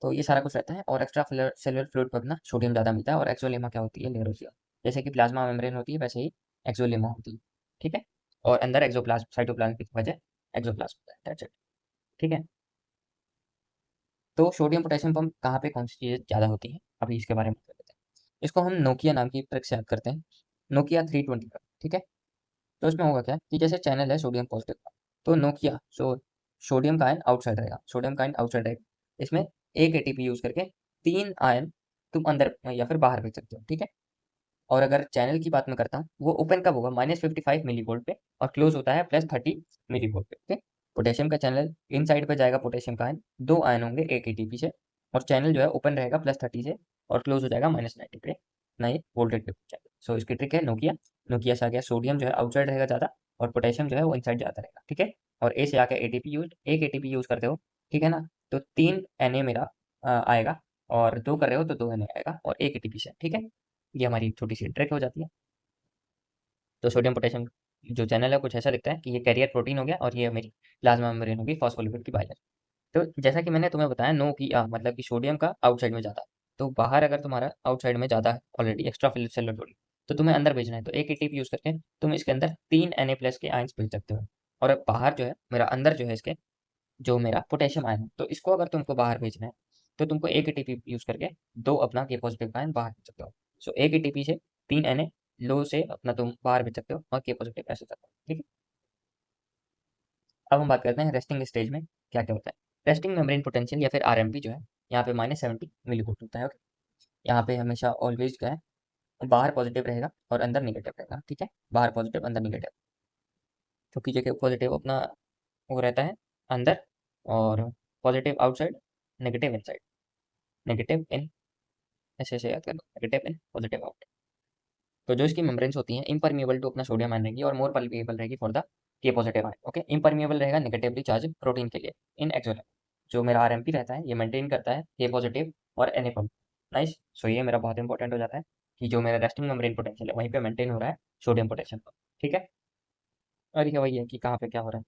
तो ये सारा कुछ रहता है और एक्स्ट्रा सेलुलर फ्लूइड पर ना सोडियम ज़्यादा मिलता है। और एक्सोलेमा क्या होती है, लेयर होती है, जैसे कि प्लाज्मा मेम्ब्रेन होती है वैसे ही एक्सोलेमा होती है, ठीक है। और अंदर एक्सोप्लाज्म साइटोप्लाज्म की वजह एक्सोप्लाज्म होता है, दैट्स इट, ठीक है। तो सोडियम पोटेशियम पंप कहाँ पे कौन सी चीज़ें ज़्यादा होती है, अभी इसके बारे में बता देते हैं। इसको हम नोकिया नाम की ट्रिक से याद करते हैं, नोकिया 320 का, ठीक है। तो इसमें होगा क्या कि जैसे चैनल है सोडियम पॉजिटिव का, तो नोकिया सोडियम का आयन आउटसाइड रहेगा, सोडियम का आयन आउटसाइड रहेगा। इसमें एक एटीपी यूज करके तीन आयन तुम अंदर या फिर बाहर भेज सकते हो, ठीक है। और अगर चैनल की बात मैं करता हूँ, वो ओपन कब होगा, -55 मिली वोल्ट पे, और क्लोज होता है +30 मिली वोल्ट पे, ठीक है। पोटेशियम का चैनल इन साइड पे जाएगा, पोटेशियम का आयन, दो आयन होंगे एक एटीपी से, और चैनल जो है ओपन रहेगा +30 से और क्लोज हो जाएगा -90 पे, ना ये वोल्टेज पे चैनल। सो इसकी ट्रिक है नोकिया। नोकिया से आ गया, सोडियम जो है आउटसाइड रहेगा ज़्यादा और पोटेशियम जो है वो इनसाइड जाता रहेगा, ठीक है। और ए से आके एटीपी यूज, एक एटीपी यूज करते हो, ठीक है ना, तो 3 Na मेरा आएगा, और दो कर रहे हो तो 2 Na आएगा और एक एटीपी से, ठीक है। ये हमारी छोटी सी ट्रिक हो जाती है। तो सोडियम पोटेशियम जो चैनल है कुछ ऐसा दिखता है कि ये कैरियर प्रोटीन हो गया और ये मेरी प्लाज्मा मेम्ब्रेन होगी फॉस्फोलिपिड की बाइलर। तो जैसा कि मैंने तुम्हें बताया नो कि मतलब कि सोडियम का आउटसाइड में ज़्यादा, तो बाहर अगर तुम्हारा आउटसाइड में ज़्यादा है ऑलरेडी एक्स्ट्रा सेलुलर बॉडी, तो तुम्हें अंदर भेजना है, तो एक एटीपी यूज करके तुम इसके अंदर 3 Na+ के आयंस भेज सकते हो। और अब बाहर जो है मेरा अंदर जो है इसके, जो मेरा पोटेशियम आयन है, तो इसको अगर तुमको बाहर भेजना है तो तुमको एक एटीपी यूज करके दो अपना के पॉजिटिव का आयन बाहर भेज सकते हो। सो एक एटीपी से 3 Na लो से अपना तुम बाहर भेज सकते हो और के पॉजिटिव ऐसे सकते हो, ठीक है। अब हम बात करते हैं रेस्टिंग स्टेज में क्या क्या होता है। रेस्टिंग मेम्ब्रेन पोटेंशियल या फिर आरएमपी जो है, यहाँ पे -70 मिली वोल्ट होता है, ओके। यहाँ पे हमेशा ऑलवेज क्या है, बाहर पॉजिटिव रहेगा और अंदर निगेटिव रहेगा, ठीक है। बाहर पॉजिटिव अंदर निगेटिव, क्योंकि जो पॉजिटिव अपना वो रहता है अंदर, और positive outside, negative inside, negative इन, ऐसे ऐसे याद कर लो, नेगेटिव इन पॉजिटिव आउट, तो जो इसकी मेम्ब्रेन्स होती हैं इम्परमिएबल टू अपना सोडियम आयन रहेगी और मोर परमिएबल रहेगी फॉर द के पॉजिटिव आयन। ओके, इम्परमिएबल रहेगा नेगेटिवली चार्ज प्रोटीन के लिए इन एक्सोलेट। जो मेरा आरएमपी रहता है ये मेंटेन करता है के पॉजिटिव और एन नाइस। सो ये मेरा बहुत इंपॉर्टेंट हो जाता है कि जो मेरा रेस्टिंग मेम्ब्रेन पोटेंशियल है वहीं पे मेंटेन हो रहा है सोडियम पोटेंशियल। ठीक है, और ये वही है कि कहाँ पे क्या हो रहा है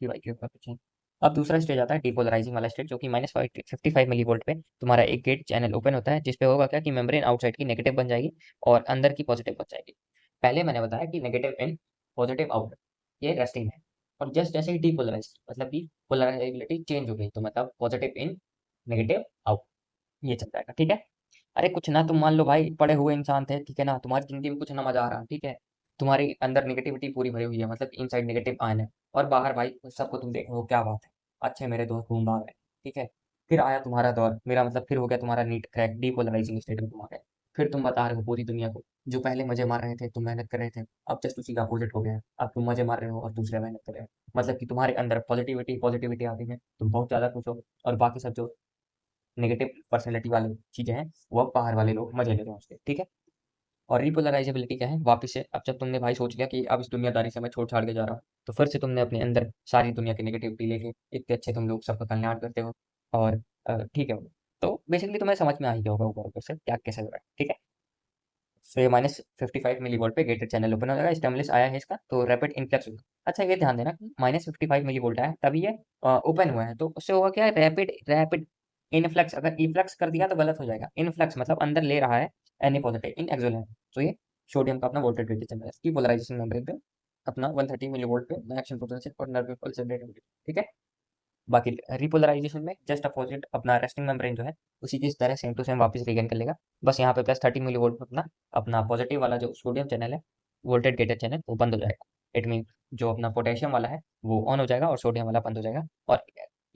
कि भाई के ऊपर कुछ नहीं। अब दूसरा स्टेज आता है डीपोलराइजिंग वाला स्टेज, जो कि -55 मिलीवोल्ट पे तुम्हारा एक गेट चैनल ओपन होता है, जिसपे होगा क्या कि मेम्ब्रेन आउटसाइड की नेगेटिव बन जाएगी और अंदर की पॉजिटिव बन जाएगी। पहले मैंने बताया कि नेगेटिव इन पॉजिटिव आउट, ये रेस्टिंग है। और जस्ट जैसे ही डीपोलराइज मतलब कि पोलराइजेबिलिटी चेंज हो गई तो मतलब पॉजिटिव इन नेगेटिव आउट, ये चल जाएगा। ठीक है, अरे कुछ ना, तुम मान लो भाई पढ़े हुए इंसान थे, ठीक है ना, तुम्हारी जिंदगी में कुछ ना मजा आ रहा, ठीक है, तुम्हारी अंदर नेगेटिविटी पूरी भरी हुई है, मतलब इनसाइड नेगेटिव आयन है, और बाहर भाई सबको तुम देख रहे हो, क्या बात है, अच्छे मेरे दोस्त घूम रहे हैं, ठीक है। फिर आया तुम्हारा दौर, मेरा मतलब फिर हो गया तुम्हारा नीट क्रैक, डीपोलराइजिंग स्टेट में तुम आ गए। फिर तुम बता रहे हो पूरी दुनिया को, जो पहले मजे मार रहे थे, तुम मेहनत कर रहे थे, अब जस्ट उसी का अपोजिट हो गया है। अब तुम मजे मार रहे हो और दूसरे मेहनत कर रहे हैं, मतलब कि तुम्हारे अंदर पॉजिटिविटी पॉजिटिविटी आ गई है, तुम बहुत ज्यादा खुश हो, और बाकी सब जो नेगेटिव पर्सनैलिटी वाली चीजें हैं वो अब बाहर वाले लोग मजे ले रहे हैं उसके। ठीक है, और रिपोलराइजेबिलिटी क्या है, वापिस से अब जब तुमने भाई सोच लिया कि अब इस दुनियादारी से मैं छोड़ छाड़ के जा रहा हूँ, तो फिर से तुमने अपने अंदर सारी दुनिया की नेगेटिविटी लेके इतने अच्छे तुम लोग सबका कल्याण करते हो। और ठीक है, तो बेसिकली तुम्हें समझ में आ ही गया होगा ऊपर ऊपर से क्या कैसे हो रहा है। ठीक है, सो ये -55 मिलीवोल्ट पे गेटेड चैनल ओपन हो जाएगा, स्टिमुलस आया है इसका तो रैपिड इन्फ्लक्स होगा। अच्छा ये ध्यान देना कि -55 मिलीवोल्ट आया तभी ये ओपन हुआ है, तो उससे होगा क्या, रैपिड रैपिड इनफ्लक्स। अगर इफ्लक्स कर दिया तो गलत हो जाएगा, इनफ्लक्स मतलब अंदर ले रहा है Na पॉजिटिव इन एक्सोलेंट। तो ये सोडियम का अपना वोल्टेज गेटेड चैनल है, इसकी पोलराइजेशन मेम्ब्रेन पे अपना 130 मिलीवोल्ट पे एक्शन पोटेंशियल और नर्व इम्पल्स जनरेट होगी। ठीक है, बाकी रिपोलराइजेशन में जस्ट अपोजिट अपना रेस्टिंग मेम्ब्रेन जो है उसी की तरह सेम टू सेम वापस रिगेन कर लेगा। बस यहाँ पे +30 मिलीवोल्ट पे अपना अपना पॉजिटिव वाला जो सोडियम चैनल है, वोल्टेज गेटेड चैनल, वो बंद हो जाएगा। इट मीन जो अपना पोटेशियम वाला है वो ऑन हो जाएगा और सोडियम वाला बंद हो जाएगा, और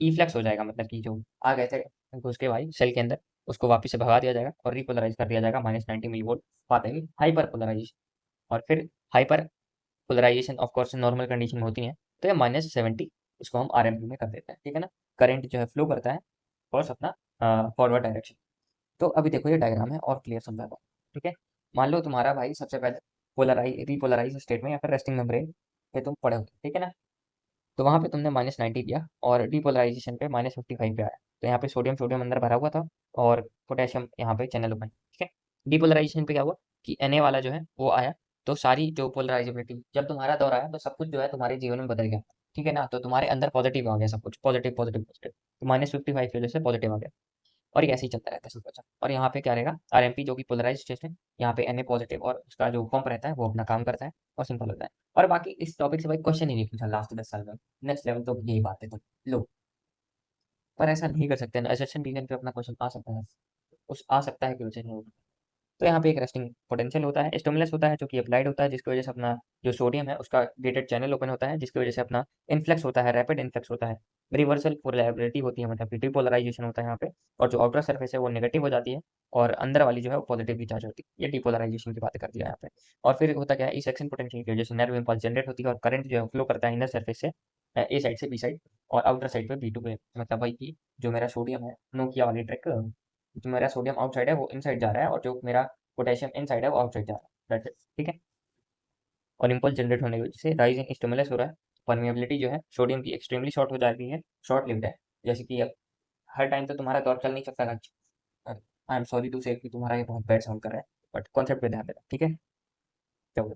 इफ्लक्स हो जाएगा, मतलब कि जो आ गए थे घुस के भाई सेल के अंदर, उसको वापस से भगा दिया जाएगा और रिपोलराइज कर दिया जाएगा -90 मिलीवोल्ट पाते ही हाइपर पोलराइजेशन। और फिर hyperpolarisation of course normal condition में होती है, तो ये -70 इसको हम आरएमपी में कर देते हैं। ठीक है ना, करंट जो है फ्लो करता है कोर्स अपना फॉरवर्ड डायरेक्शन। तो अभी देखो ये डायग्राम है और क्लियर समझाता हूँ। ठीक है, मान लो तुम्हारा भाई सबसे पहले रिपोलराइज स्टेट में या फिर रेस्टिंग मेम्ब्रेन पे तुम पड़े हो, ठीक है ना, तो वहाँ पे तुमने -90 दिया और डीपोलराइजेशन पे -55 पे आया, तो यहाँ पे सोडियम सोडियम अंदर भरा हुआ था और पोटेशियम यहाँ पे चैनल ओपन। ठीक है, डीपोलराइजेशन पे क्या हुआ कि Na वाला जो है वो आया, तो सारी जो पोलराइजेबिलिटी, जब तुम्हारा दौर आया तो सब कुछ जो है तुम्हारे जीवन में बदल गया। ठीक है ना, तो तुम्हारे अंदर पॉजिटिव आ गया, सब कुछ पॉजिटिव पॉजिटिव पॉजिटिव, तो -55 की वजह से पॉजिटिव आ गया, और ये ऐसे ही चलता रहता है सब कुछ। और यहाँ पे क्या रहेगा, आरएमपी जो कि पोलराइज स्टेट है, यहाँ पे Na पॉजिटिव और उसका जो पंप रहता है वो अपना काम करता है और सिंपल होता है। और बाकी इस टॉपिक से भाई क्वेश्चन ही नहीं पूछा लास्ट 10 साल में, नेक्स्ट लेवल तो यही बात है तो लो। पर ऐसा नहीं कर सकते ना, एसेशन रीजन पे अपना क्वेश्चन आ सकता है, उस आ सकता है कि वजह नहीं होगा। तो यहाँ पे एक रेस्टिंग पोटेंशियल होता है, स्टिमुलस होता है जो कि अप्लाइड होता है, जिसकी वजह से अपना जो सोडियम है उसका गेटेड चैनल ओपन होता है, जिसकी वजह से अपना इन्फ्लक्स होता है, रैपिड इन्फ्लक्स होता है, रिवर्सल पोलैरिटी होती है, मतलब कि डिपोलराइजेशन होता है यहाँ पे, और जो आउटर सरफेस है वो नेगेटिव हो जाती है और अंदर वाली जो है वो पॉजिटिव की चार्ज होती है। ये डिपोलराइजेशन की बात कर दिया यहाँ पे। और फिर होता क्या है, इस एक्शन पोटेंशियल की वजह से नर्व इम्पल्स जनरेट होती है और करंट जो है फ्लो करता है इनर सरफेस से ए साइड से बी साइड और आउटर साइड पे बी टू पे, मतलब भाई कि जो मेरा सोडियम है, नोकिया वाली ट्रिक, जो मेरा सोडियम आउटसाइड है वो इनसाइड जा रहा है और जो मेरा पोटेशियम इनसाइड है वो आउटसाइड जा रहा है, दैट्स इट। ठीक है, और इम्पल्स जनरेट होने की वजह से राइजिंग स्टिमुलस हो रहा है, परमिएबिलिटी जो है सोडियम की एक्सट्रीमली शॉर्ट हो जाती है, शॉर्ट लिव्ड है। जैसे कि अब हर टाइम तो तुम्हारा दौर चल नहीं सकता, आई एम सॉरी टू से कि तुम्हारा ये बहुत बैड साउंड कर रहा है, बट कॉन्सेप्ट पे ध्यान देना। ठीक है, तो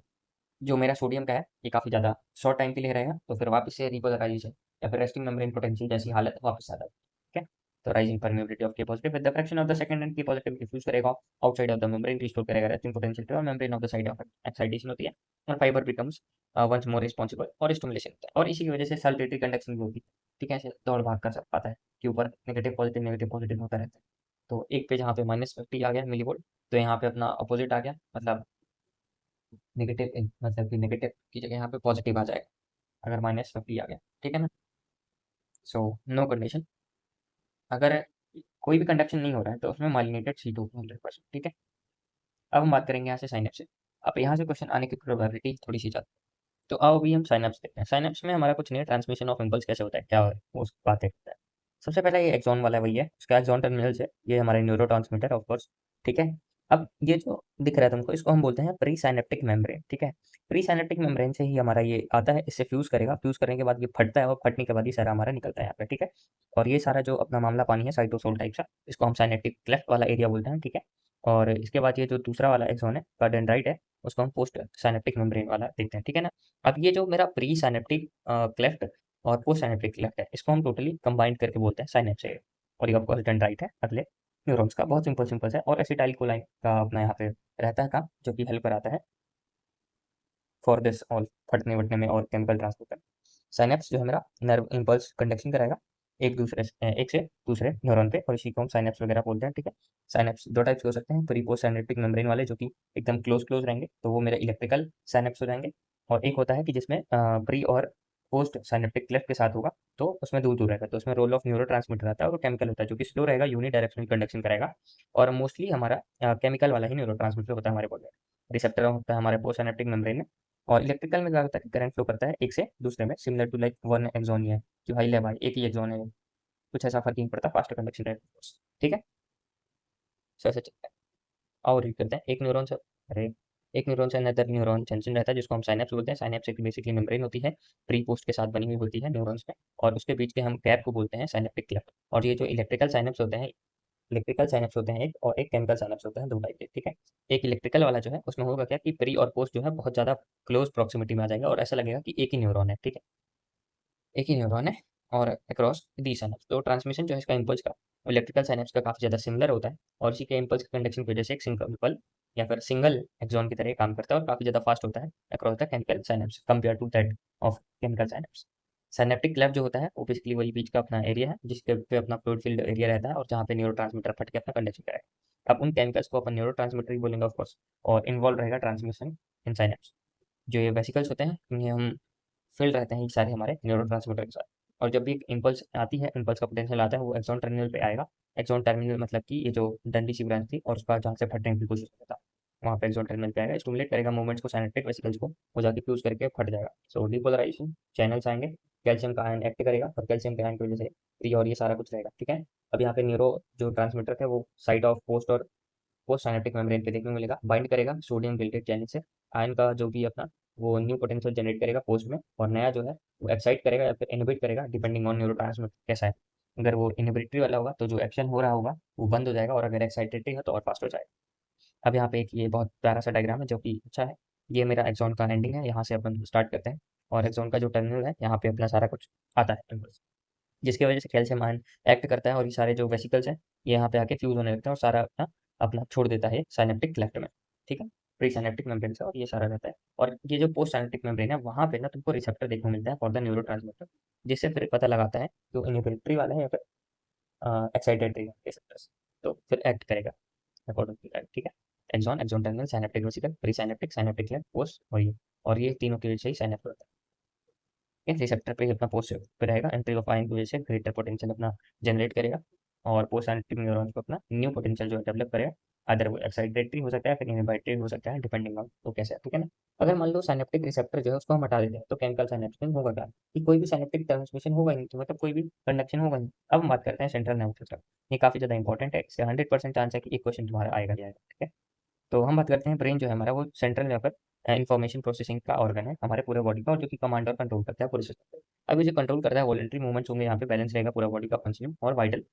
जो मेरा सोडियम का है ये काफ़ी ज़्यादा शॉर्ट टाइम के लिए रहेगा, तो फिर वापस से रिपोलराइजेशन या फिर रेस्टिंग मेम्ब्रेन पोटेंशियल जैसी हालत वापस आ जाती है। ठीक है, तो rising permeability of K positive with the fraction of the second and K positive diffuse करेगा outside of the membrane, restore करेगा resting potential to membrane of the side of excitation होती है, और fibre becomes once more responsible और stimulation होता है, और इसी की वजह से सल्फेटरी कंडक्शन भी होती है। ठीक है, ऐसे दौड़ भाग कर सब पाता है कि ऊपर नेगेटिव पॉजिटिव होता रहता है। तो एक पे जहाँ पे -50 आ गया मिलीवोल्ट, तो यहाँ पे अपना अपोजिट आ गया, मतलब नेगेटिव, मतलब कि नेगेटिव की जगह यहाँ पे पॉजिटिव आ जाएगा अगर -50 आ गया। ठीक है ना, सो नो कंडीशन, अगर कोई भी कंडक्शन नहीं हो रहा है तो उसमें माइलिनेटेड सीट होगी 100%। ठीक है, अब हम बात करेंगे यहाँ से साइनैप्स से। अब यहाँ से क्वेश्चन आने की प्रोबेबिलिटी थोड़ी सी ज़्यादा। तो अब अभी हम साइनैप्स देखते हैं। साइनैप्स में हमारा कुछ नहीं है, ट्रांसमिशन ऑफ इम्पल्स कैसे होता है, क्या है वो उस बात देखते हैं। सबसे पहले ये एक्सॉन वाला वही है, उसका एक्सॉन टर्मिनल्स है, ये हमारे न्यूरोट्रांसमीटर ऑफ कोर्स। ठीक है, अब ये जो दिख रहा है तुमको, इसको हम बोलते हैं प्री साइनेप्टिक मेम्ब्रेन, ठीक है। प्री साइनेप्टिक मेम्ब्रेन से ही हमारा ये आता है, इससे फ्यूज करेगा, फ्यूज करने के बाद ये फटता है और फटने के बाद ये सारा हमारा निकलता है यहाँ पे, ठीक है। और ये सारा जो अपना मामला पानी है साइटोसोल टाइप का, इसको हम साइनेप्टिक क्लेफ्ट वाला एरिया बोलते हैं, ठीक है। और इसके बाद ये जो दूसरा वाला एक्सोन है का डेंड्राइट है, उसको हम पोस्ट साइनेप्टिक मेम्ब्रेन वाला देखते हैं, ठीक है ना। अब ये जो मेरा प्री साइनेप्टिक क्लेफ्ट और पोस्ट साइनेप्टिक क्लेफ्ट है, इसको हम टोटली कंबाइंड करके बोलते हैं साइनेप्स एरिया। और ये ऑफकोर्स डेंड्राइट है अगले न्यूरॉन्स का, बहुत सिंपल सिंपल है। और एसिटाइल कोलाइन का अपना यहाँ पे रहता है काम, जो कि हेल्प कराता है फॉर दिस ऑल फटने वटने में और केमिकल ट्रांसपोर्टर। साइनेप्स जो है मेरा नर्व इम्पल्स कंडक्शन कराएगा एक से दूसरे न्यूरॉन पे, और इसी को हम साइनेप्स वगैरह बोलते हैं, ठीक है। साइनेप्स दो टाइप्स के हो सकते हैं, प्री पोस्ट साइनेप्टिक मेम्ब्रेन वाले जो कि एकदम क्लोज क्लोज रहेंगे, तो वो मेरे इलेक्ट्रिकल साइनेप्स हो जाएंगे। और एक होता है कि जिसमें प्री और पोस्ट साइनेप्टिक क्लेफ्ट के साथ होगा, तो उसमें दूर दूर रहेगा, तो उसमें रोल ऑफ न्यूरो ट्रांसमीटर आता है और केमिकल होता है जो कि स्लो रहेगा, यूनिडायरेक्शनल कंडक्शन करेगा। और मोस्टली हमारा केमिकल वाला ही न्यूरो ट्रांसमीटर होता है हमारे बॉडी में। रिसेप्टर होता है हमारे पोस्ट साइनेप्टिक मेम्ब्रेन में। और इलेक्ट्रिकल में क्या होता है कि करंट फ्लो करता है एक से दूसरे में, similar to like one axon ही है कि भाई ले भाई एक ही एक्सॉन है, कुछ ऐसा फर्क नहीं पड़ता, फास्ट कंडक्शन रहेगा, ठीक है। सो ऐसे चलता है। और रीड करते हैं एक न्यूरॉन से, अरे एक न्यूरॉन से अनदर न्यूरॉन जंक्शन रहता है, जिसको हम साइनेप्स बोलते हैं। साइनेप्स एक बेसिकली मेम्ब्रेन होती है, प्री पोस्ट के साथ बनी हुई होती है न्यूरॉन्स में, और उसके बीच के हम गैप को बोलते हैं साइनेप्टिक क्लेफ्ट। और ये जो इलेक्ट्रिकल साइनेप्स होते हैं एक, और एक केमिकल साइनेप्स होते हैं, दो टाइप के, ठीक है। एक इलेक्ट्रिकल वाला जो है उसमें होगा क्या कि प्री और पोस्ट जो है बहुत ज़्यादा क्लोज प्रॉक्सिमिटी में आ जाएगा, और ऐसा लगेगा कि एक ही न्यूरॉन है, ठीक है, एक ही न्यूरॉन है। और अक्रॉस दी साइनेप्स तो ट्रांसमिशन जो है इसका इम्पल्स का इलेक्ट्रिकल साइनेप्स का काफ़ी ज़्यादा सिमिलर होता है, और इसी के इम्पल्स के कंडक्शन की वजह से एक सिंपल या फिर सिंगल एक्सॉन की तरह ये काम करता है, और काफ़ी ज़्यादा फास्ट होता है across the chemical synapse compare to that of chemical synapse. Synaptic cleft जो होता है वो बेसिकली वही बीच का अपना एरिया है जिसके पे अपना फ्लूइड फील्ड एरिया रहता है, और जहाँ पे न्यूरो फट के अपना कंडक्शन करेगा। अब उन केमिकल्स को अपन न्यूरो ही बोलेंगे ऑफकोर्स, और इन्वॉल्व रहेगा ट्रांसमिशन इन साइनेप्स। जो ये वेसिकल्स होते हैं इन्हें हम फील्ड रहते हैं ये सारे हमारे न्यूरोट्रांसमीटर के साथ। और जब भी एक इम्पल्स आती है, इम्पल्स का पोटेंशियल आता है, वो एक्सॉन टर्मिनल पे आएगा। एक्सॉन टर्मिनल मतलब कि ये जो डंडी सी ब्रांच थी और उसका जहाँ से फटने की कोशिश करता था, वहाँ पे एक्सॉन टर्मिनल पे आएगा, स्टिमुलेट करेगा मूवमेंट्स को, साइनेप्टिक वेसिकल्स को, वो जाके फ्यूज करके फट जाएगा। सो डिपोलराइजेशन चैनल्स आएंगे, कैल्शियम का आयन एक्ट करेगा, और कैल्शियम के आयन की वजह से प्री और ये सारा कुछ रहेगा, ठीक है। अब यहाँ पे न्यूरो जो ट्रांसमीटर है वो साइड ऑफ पोस्ट और पोस्ट साइनेप्टिक मेम्ब्रेन पे देखने को मिलेगा, बाइंड करेगा सोडियम गिल्टेट चैनल से, आयन का जो भी अपना वो न्यू पोटेंशियल जनरेट करेगा पोस्ट में, और नया जो है वो एक्साइट करेगा या फिर इनहिबिट करेगा डिपेंडिंग ऑन न्यूरोट्रांसमीटर कैसा है। अगर वो इनहिबिटरी वाला होगा तो जो एक्शन हो रहा होगा वो बंद हो जाएगा, और अगर एक्साइटेटरी है तो और फास्ट हो जाएगा। अब यहाँ पे एक ये बहुत प्यारा सा डायग्राम है जो कि अच्छा है। ये मेरा एक्सॉन का एंडिंग है, यहाँ से अपन स्टार्ट करते हैं, और एक्सॉन का जो टर्मिनल है यहाँ पे अपना सारा कुछ आता है, जिसकी वजह से कैल्शियम आयन एक्ट करता है, और ये सारे जो वेसिकल्स हैं ये यहाँ पे आके फ्यूज होने लगते हैं, और सारा अपना अपना छोड़ देता है साइनेप्टिक क्लेफ्ट में, ठीक है, प्री साइनेप्टिक मेम्ब्रेन से, और ये सारा रहता है। और ये जो पोस्ट साइनेप्टिक मेम्ब्रेन है वहाँ पे ना तुमको रिसेप्टर देखने को मिलता है फॉर द न्यूरोट्रांसमीटर, जिससे फिर पता लगाता है जो इनहिबिटरी वाला है या फिर एक्साइटेटरी रिसेप्टर्स, तो फिर एक्ट करेगा अकॉर्डिंग टू दैट, ठीक है। Axon, axon terminal, synaptic vesicle, pre synaptic, synaptic cleft, post, और ये तीनों की वजह से ही साइनेप्स होता है। इस रिसेप्टर पे ही अपना पोस्ट पे रहेगा, एंट्री ऑफ आयन की वजह से ग्रेटर पोटेंशियल अपना जनरेट करेगा, और पोस्ट साइनेप्टिक न्यूरॉन्स को अपना न्यू पोटेंशियल जो है डेवलप करेगा। अदर वो एक्साइटेटरी हो सकता है, फिर इनहिबिटरी हो सकता है, डिपेंडिंग ऑन तो कैसे है, ठीक है ना। अगर मान लो साइनेप्टिक रिसेप्टर जो है उसको हम हटा देते हैं, तो केमिकल साइनेप्सिस होगा क्या कि कोई भी साइनेप्टिक ट्रांसमिशन होगा ही नहीं, तो मतलब कोई भी कंडक्शन होगा नहीं। अब हम बात करते हैं सेंट्रल नर्वस सिस्टम। ये काफी ज्यादा इंपॉर्टेंट है, इससे 100% चांस है कि एक क्वेश्चन तुम्हारा आएगा ही आएगा, ठीक है। तो हम बात करते हैं ब्रेन जो है हमारा, वो सेंट्रल लेवल इन्फॉर्मेशन प्रोसेसिंग का ऑर्गन है हमारे पूरे बॉडी का, और जो कि कमांड और कंट्रोल करता है पूरे सिस्टम को। अब ये जो कंट्रोल करता है वॉलेंट्री मूवमेंट्स होंगे, यहाँ पे बैलेंस रहेगा पूरा बॉडी का फंक्शनिंग, और वाइटल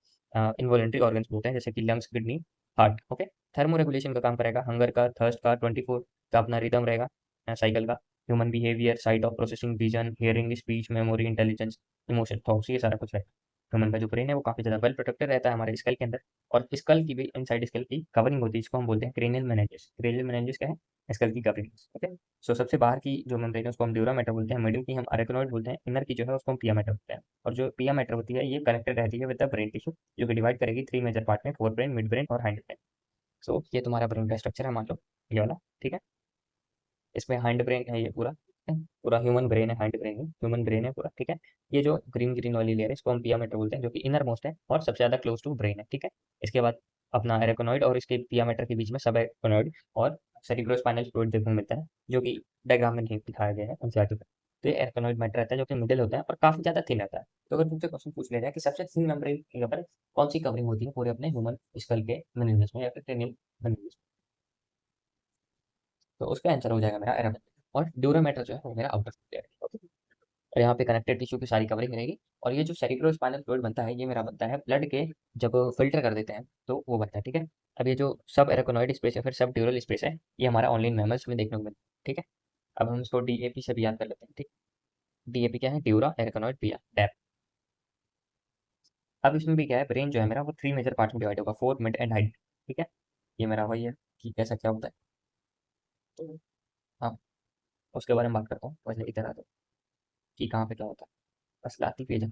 इनवॉलेंट्री ऑर्गन्स होते हैं जैसे कि lungs, kidney, heart, okay. Thermo regulation का काम करेगा, हंगर का, थर्स्ट का, 24 का अपना रिदम रहेगा साइकिल का। Human behaviour, site of processing, vision, hearing, speech, memory, intelligence, emotion, thoughts, ये सारा कुछ रहेगा। ह्यूमन का जो ब्रेन है वो काफी ज्यादा वेल प्रोटेक्टेड रहता है हमारे स्कल के अंदर, और स्कल की भी इनसाइड स्कल की कवरिंग होती है, जिसको हम बोलते हैं क्रेनियल मेनिंजेस। क्रेनियल मेनिंजेस क्या है? स्कल की कवरिंग, ओके। सो सबसे बाहर की जो मेम्ब्रेन है उसको हम ड्यूरा मैटर बोलते हैं, मिडिल की हम अरेक्नोइड बोलते हैं, इनर की जो है उसको हम पिया मैटर बोलते हैं। और जो पिया मैटर होती है ये कनेक्टेड रहती है विद द ब्रेन टिश्यू, जो कि डिवाइड करेगी 3 मेजर पार्ट में, फोर ब्रेन, मिड ब्रेन और हाइंड ब्रेन। सो ये तुम्हारा ब्रेन का स्ट्रक्चर है, मान लो ये वाला, ठीक है। इसमें हाइंड ब्रेन है, ये पूरा पूरा ह्यूमन ब्रेन है, हाइंड ब्रेन है, ह्यूमन ब्रेन है पूरा, ठीक है। ये जो ग्रीन ग्रीन वाली लेयर है इसको हम पिया मेटर बोलते हैं, जो कि इनर मोस्ट है और सबसे ज्यादा क्लोज टू ब्रेन है, ठीक है। इसके बाद अपना एरेकोनॉइड और इसके पिया मेटर के बीच में सब एरेकोनॉइड और सेरिब्रोस्पाइनल फ्लूइड देखने को मिलता है, जो कि डायग्राम में नहीं दिखाया गया है एनसीईआरटी में। तो ये एरेकोनॉइड मैटर रहता है जो कि मिडिल होता है और काफी ज्यादा थिन रहता है। तो अगर तुमसे क्वेश्चन पूछ ले रहा है कि सबसे थिन मेम्ब्रेन के ऊपर कौन सी कवरिंग होती है पूरे अपने ह्यूमन स्कल के मेनिंजेस में या फिर क्रेनियल मेनिंजेस में, तो उसका आंसर हो जाएगा मेरा एरोमेटर। और ड्यूरामेटर जो है वो मेरा आउटर लेयर है। ओके। और यहाँ पे कनेक्टेड टिश्यू की सारी कवरिंग रहेगी। और ये जो सेरिब्रो स्पाइनल फ्लूइड बनता है ये मेरा बनता है ब्लड के, जब फिल्टर कर देते हैं तो वो बनता है। ठीक है। अब ये जो सब एराकोनॉइड स्पेस या फिर सब ड्यूरल स्पेस है ये हमारा ओनली इन मैमल्स में देखने को मिलता है। ठीक है। अब हम इसको डीएपी से भी याद कर लेते हैं। ठीक। डीएपी क्या है? ड्यूरा एराकोनॉइड पिया डैप। अब इसमें भी क्या है, ब्रेन जो है मेरा वो 3 मेजर पार्ट में डिवाइड होगा, फोर, मिड एंड हाइड। ठीक है। ये मेरा वही है कि कैसा क्या होता है। तो हाँ, उसके बारे में बात करता हूँ पहले इधर आ जाओ कि कहाँ पे क्या होता है। बस लाती पेज है।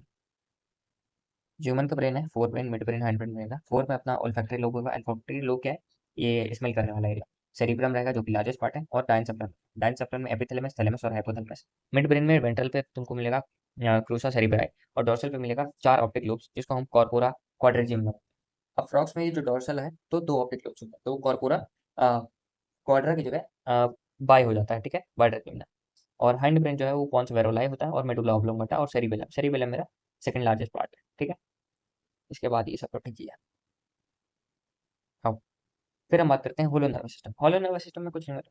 ह्यूमन का ब्रेन है, fore brain, mid brain, hind brain रहेगा। फोर में अपना ओल्फैक्टरी लोब होगा। ओल्फैक्टरी लोब क्या है? ये स्मेल करने वाला एरिया। सेरिब्रम रहेगा जो कि लार्जेस्ट पार्ट है। और डायनसेप्टम, डायनसेप्टम में एपिथैलेमस, थैलेमस और हाइपोथैलेमस। मिड ब्रेन में वेंट्रल पे तुमको मिलेगा क्रूसा सेरिब्राई। और डोर्सल पे मिलेगा 4 ऑप्टिक लोब्स जिसको हम कॉर्पोरा क्वाड्रिजियम में। अब फ्रॉक्स में ये जो डोर्सल है तो 2 ऑप्टिक लोब्स होते हैं, तो कॉर्पोरा क्वाड्रा की जगह बाई हो जाता है। ठीक है, क्वाड्रिजियम। और हाइंड ब्रेन जो है वो पॉन्स वेरोलाई होता है। और मेडुला ऑब्लोंगेटा और सेरिबेलम, सेरिबेलम मेरा सेकंड लार्जेस्ट पार्ट है। ठीक है। इसके बाद ये सब तो ठीक ही है। हाँ। फिर हम बात करते हैं होलो नर्वस सिस्टम। होलो नर्वस सिस्टम में कुछ नहीं होता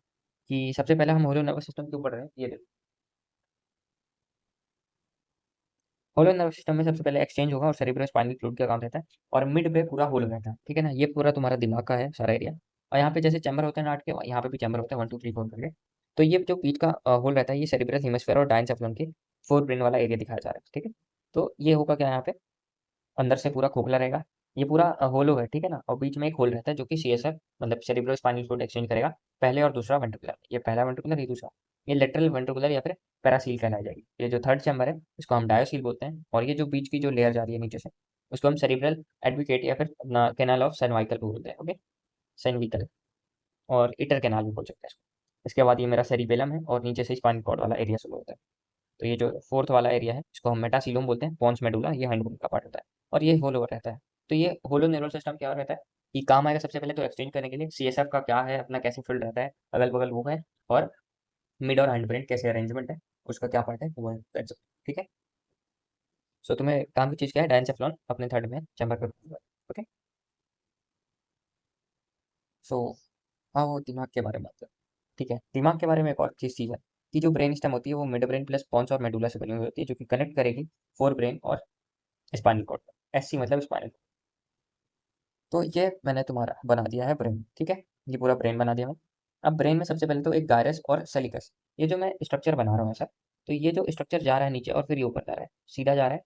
कि सबसे पहले हम होलो नर्वस सिस्टम क्यों पढ़ रहे हैं ये देखो। होलो नर्वस सिस्टम में सबसे पहले एक्सचेंज होगा और सेरिब्रो स्पाइनल फ्लूइड का काम रहता है। और मिड ब्रेन पूरा होल रहता है। ठीक है ना, ये पूरा तुम्हारा दिमाग का है सारा एरिया। और यहाँ पे जैसे चैम्बर होते हैं नाट के, यहाँ पे भी चैम्बर होता है 1 2 3 4 करके। तो ये जो बीच का होल रहता है ये सेरिब्रल हेमिस्फेयर और डायनसेप्लम के फोर ब्रेन वाला एरिया दिखाया जा रहा है। ठीक है। तो ये होगा क्या यहाँ पे, अंदर से पूरा खोखला रहेगा। ये पूरा होलो है। ठीक है ना। और बीच में एक होल रहता है जो कि सीएसएफ मतलब सेरिब्रो स्पाइनल फ्लूइड एक्सचेंज करेगा। पहले और दूसरा वेंट्रिकुलर, ये पहला वेंट्रिकुलर, ये दूसरा। ये लेटरल वेंट्रिकुलर या फिर पैरासील कहलाई जाएगी। ये जो थर्ड चैम्बर है इसको हम डायोसील बोलते हैं। और ये जो बीच की जो लेयर जा रही है नीचे से उसको हम सेरिब्रल एडविकेट या फिर अपना कैनाल ऑफ सनवाइकल बोलते हैं। ओके, सनविकल। और इटर कैनाल भी बोल सकते हैं इसको। इसके बाद ये मेरा सेरिबेलम है और नीचे से स्पाइनल कॉर्ड वाला एरिया शुरू होता है। तो ये जो फोर्थ वाला एरिया है इसको हम मेटासिलोम बोलते हैं। पॉन्स मेडुला ये हाइंड का पार्ट होता है। और ये होलो रहता है। तो ये होलो न्यूरल सिस्टम क्या रहता है कि काम आएगा सबसे पहले तो एक्सचेंज करने के लिए सीएसएफ का क्या है अपना कैसे फील्ड रहता है, अगल बगल वो है। और मिड और हाइंड ब्रेन कैसे अरेंजमेंट है, उसका क्या पार्ट है वो है। That's it। ठीक है। सो तुम्हें काम की चीज़ क्या है, डायनसेफ्लॉन अपने थर्ड में चैम्बर पर। ओके। सो हाँ, वो दिमाग के बारे में बात करें। ठीक है, दिमाग के बारे में एक और चीज़ है कि जो ब्रेन स्टेम होती है वो मिड ब्रेन प्लस पॉन्स और मेडुला से बनी हुई होती है जो कि कनेक्ट करेगी फोर ब्रेन और स्पाइनल कॉर्ड। एससी मतलब स्पाइनल। तो ये मैंने तुम्हारा बना दिया है ब्रेन। ठीक है, ये पूरा ब्रेन बना दिया मैंने। अब ब्रेन में सबसे पहले तो एक गायरस और सेलिकस, ये जो मैं स्ट्रक्चर बना रहा हूँ ऐसा। तो ये जो स्ट्रक्चर जा रहा है नीचे और फिर ये ऊपर जा रहा है, सीधा जा रहा है,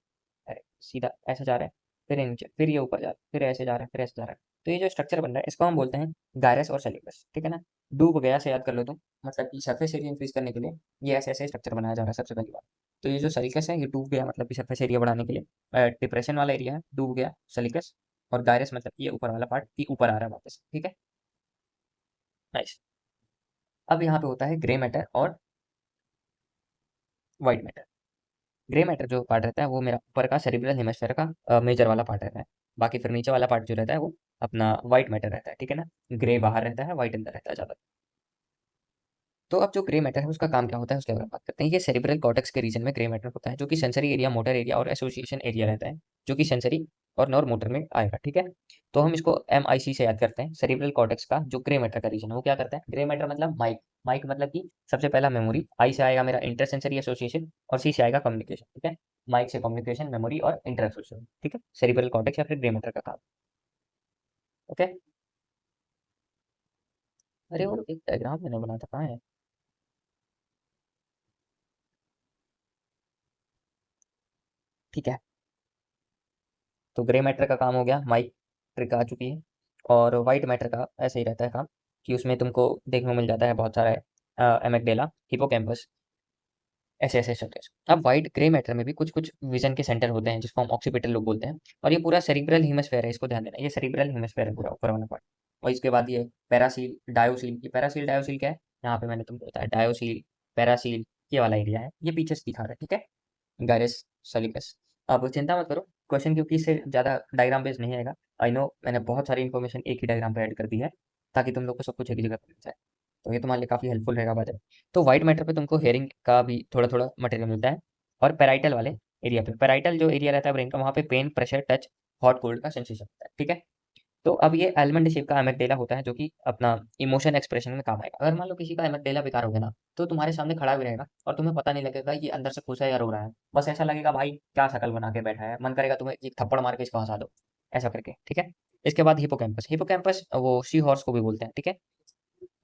अरे, सीधा ऐसे जा रहा है, फिर ये नीचे, फिर ये ऊपर जा रहा है, फिर ऐसे जा रहा है, फिर ऐसे जा रहा है। तो ये जो स्ट्रक्चर बन रहा है इसको हम बोलते हैं गायरस और सेलिकस। ठीक है ना। डूब गया से याद कर लो तुम, मतलब कि सरफेस एरिया इंक्रीज करने के लिए ये ऐसे ऐसे स्ट्रक्चर बनाया जा रहा है सबसे पहली बार। तो ये जो सेलिकस है ये डूब गया मतलब कि सरफेस एरिया बढ़ाने के लिए, डिप्रेशन वाला एरिया है, डूब गया सेलिकस। और गायरस मतलब ये ऊपर वाला पार्ट कि ऊपर आ रहा है वापस। ठीक है, नाइस। अब यहाँ पे होता है ग्रे मैटर और व्हाइट मैटर। ग्रे मैटर जो पार्ट रहता है वो मेरा ऊपर का सेरिब्रल हेमिस्फेयर का मेजर वाला पार्ट रहता है। बाकी फिर नीचे वाला पार्ट जो रहता है वो अपना व्हाइट मैटर रहता है। ठीक है ना। ग्रे बाहर रहता है, व्हाइट अंदर रहता है ज़्यादा। तो अब जो ग्रे मैटर है उसका काम क्या होता है उसके बारे में बात करते हैं। ये सेरिब्रल कॉर्टेक्स के रीजन में ग्रे मैटर होता है जो कि सेंसरी एरिया, मोटर एरिया और एसोसिएशन एरिया रहता है जो कि सेंसरी और नॉर मोटर में आएगा। ठीक है। तो हम इसको MIC से याद करते हैं। सेरिब्रल कॉर्टेक्स का जो ग्रे मैटर का रीजन है वो क्या करता है, ग्रे मैटर मतलब माइक। माइक मतलब कि सबसे पहला मेमोरी, आई से आएगा मेरा इंटर सेंसरी एसोसिएशन और सी से आएगा कम्युनिकेशन। ठीक है, माइक से कम्युनिकेशन, मेमोरी और इंटर एसोसिएशन। ठीक है, सेरिब्रल कॉर्टेक्स या फिर ग्रे मैटर का काम। ओके। अरे वो एक डायग्राम मैंने बनाया था, कहाँ है? ठीक है। तो ग्रे मैटर का काम हो गया, माइक ट्रिक आ चुकी है। और वाइट मैटर का ऐसे ही रहता है काम कि उसमें तुमको देखने को मिल जाता है बहुत सारा एमेगडेला, हिपोकैम्पस, ऐसे ऐसे स्ट्रक्चर्स। अब वाइट ग्रे मैटर में भी कुछ कुछ विजन के सेंटर होते हैं जिसको हम ऑक्सीपिटल लोब बोलते हैं। और ये पूरा सेरिब्रल हेमिस्फेयर है, इसको ध्यान देना, ये सेरिब्रल हेमिस्फेयर है पूरा ऊपर वाला पार्ट। और इसके बाद ये पैरासील डायोसील, ये पैरासील डायोसील क्या है, यहाँ पे मैंने तुमको बताया डायोसील पैरासील ये वाला एरिया है, ये पीछे से दिखा रहा है। ठीक है, गायरस सैलिकस। अब चिंता मत करो क्वेश्चन क्योंकि इससे ज़्यादा डायग्राम बेस्ड नहीं आएगा। आई नो मैंने बहुत सारी इन्फॉर्मेशन एक ही डायग्राम पे ऐड कर दी है ताकि तुम लोग को सब कुछ एक ही जगह पे मिल जाए। तो ये तुम्हारे लिए काफ़ी हेल्पफुल रहेगा बात है। तो वाइट मैटर पे तुमको हेयरिंग का भी थोड़ा थोड़ा मटेरियल मिलता है। और पेराइटल वाले एरिया पे, पेराइटल जो एरिया रहता है ब्रेन का, वहाँ पे pain, pressure, touch, hot cold का सेंसेशन होता है। ठीक है। तो अब ये एलमंड शेप का एमिगडाला होता है जो कि अपना इमोशन एक्सप्रेशन में काम आएगा। अगर मान लो किसी का एमिगडाला बेकार हो गया ना, तो तुम्हारे सामने खड़ा भी रहेगा और तुम्हें पता नहीं लगेगा कि अंदर से खुश है या रो रहा है। बस ऐसा लगेगा भाई क्या शक्ल बना के बैठा है, मन करेगा तुम्हें एक थप्पड़ मार के इसको हंसा दो, ऐसा करके, ठीक है। इसके बाद हिपोकैम्पस, हिपोकैम्पस वो सी हॉर्स को भी बोलते हैं, ठीक है,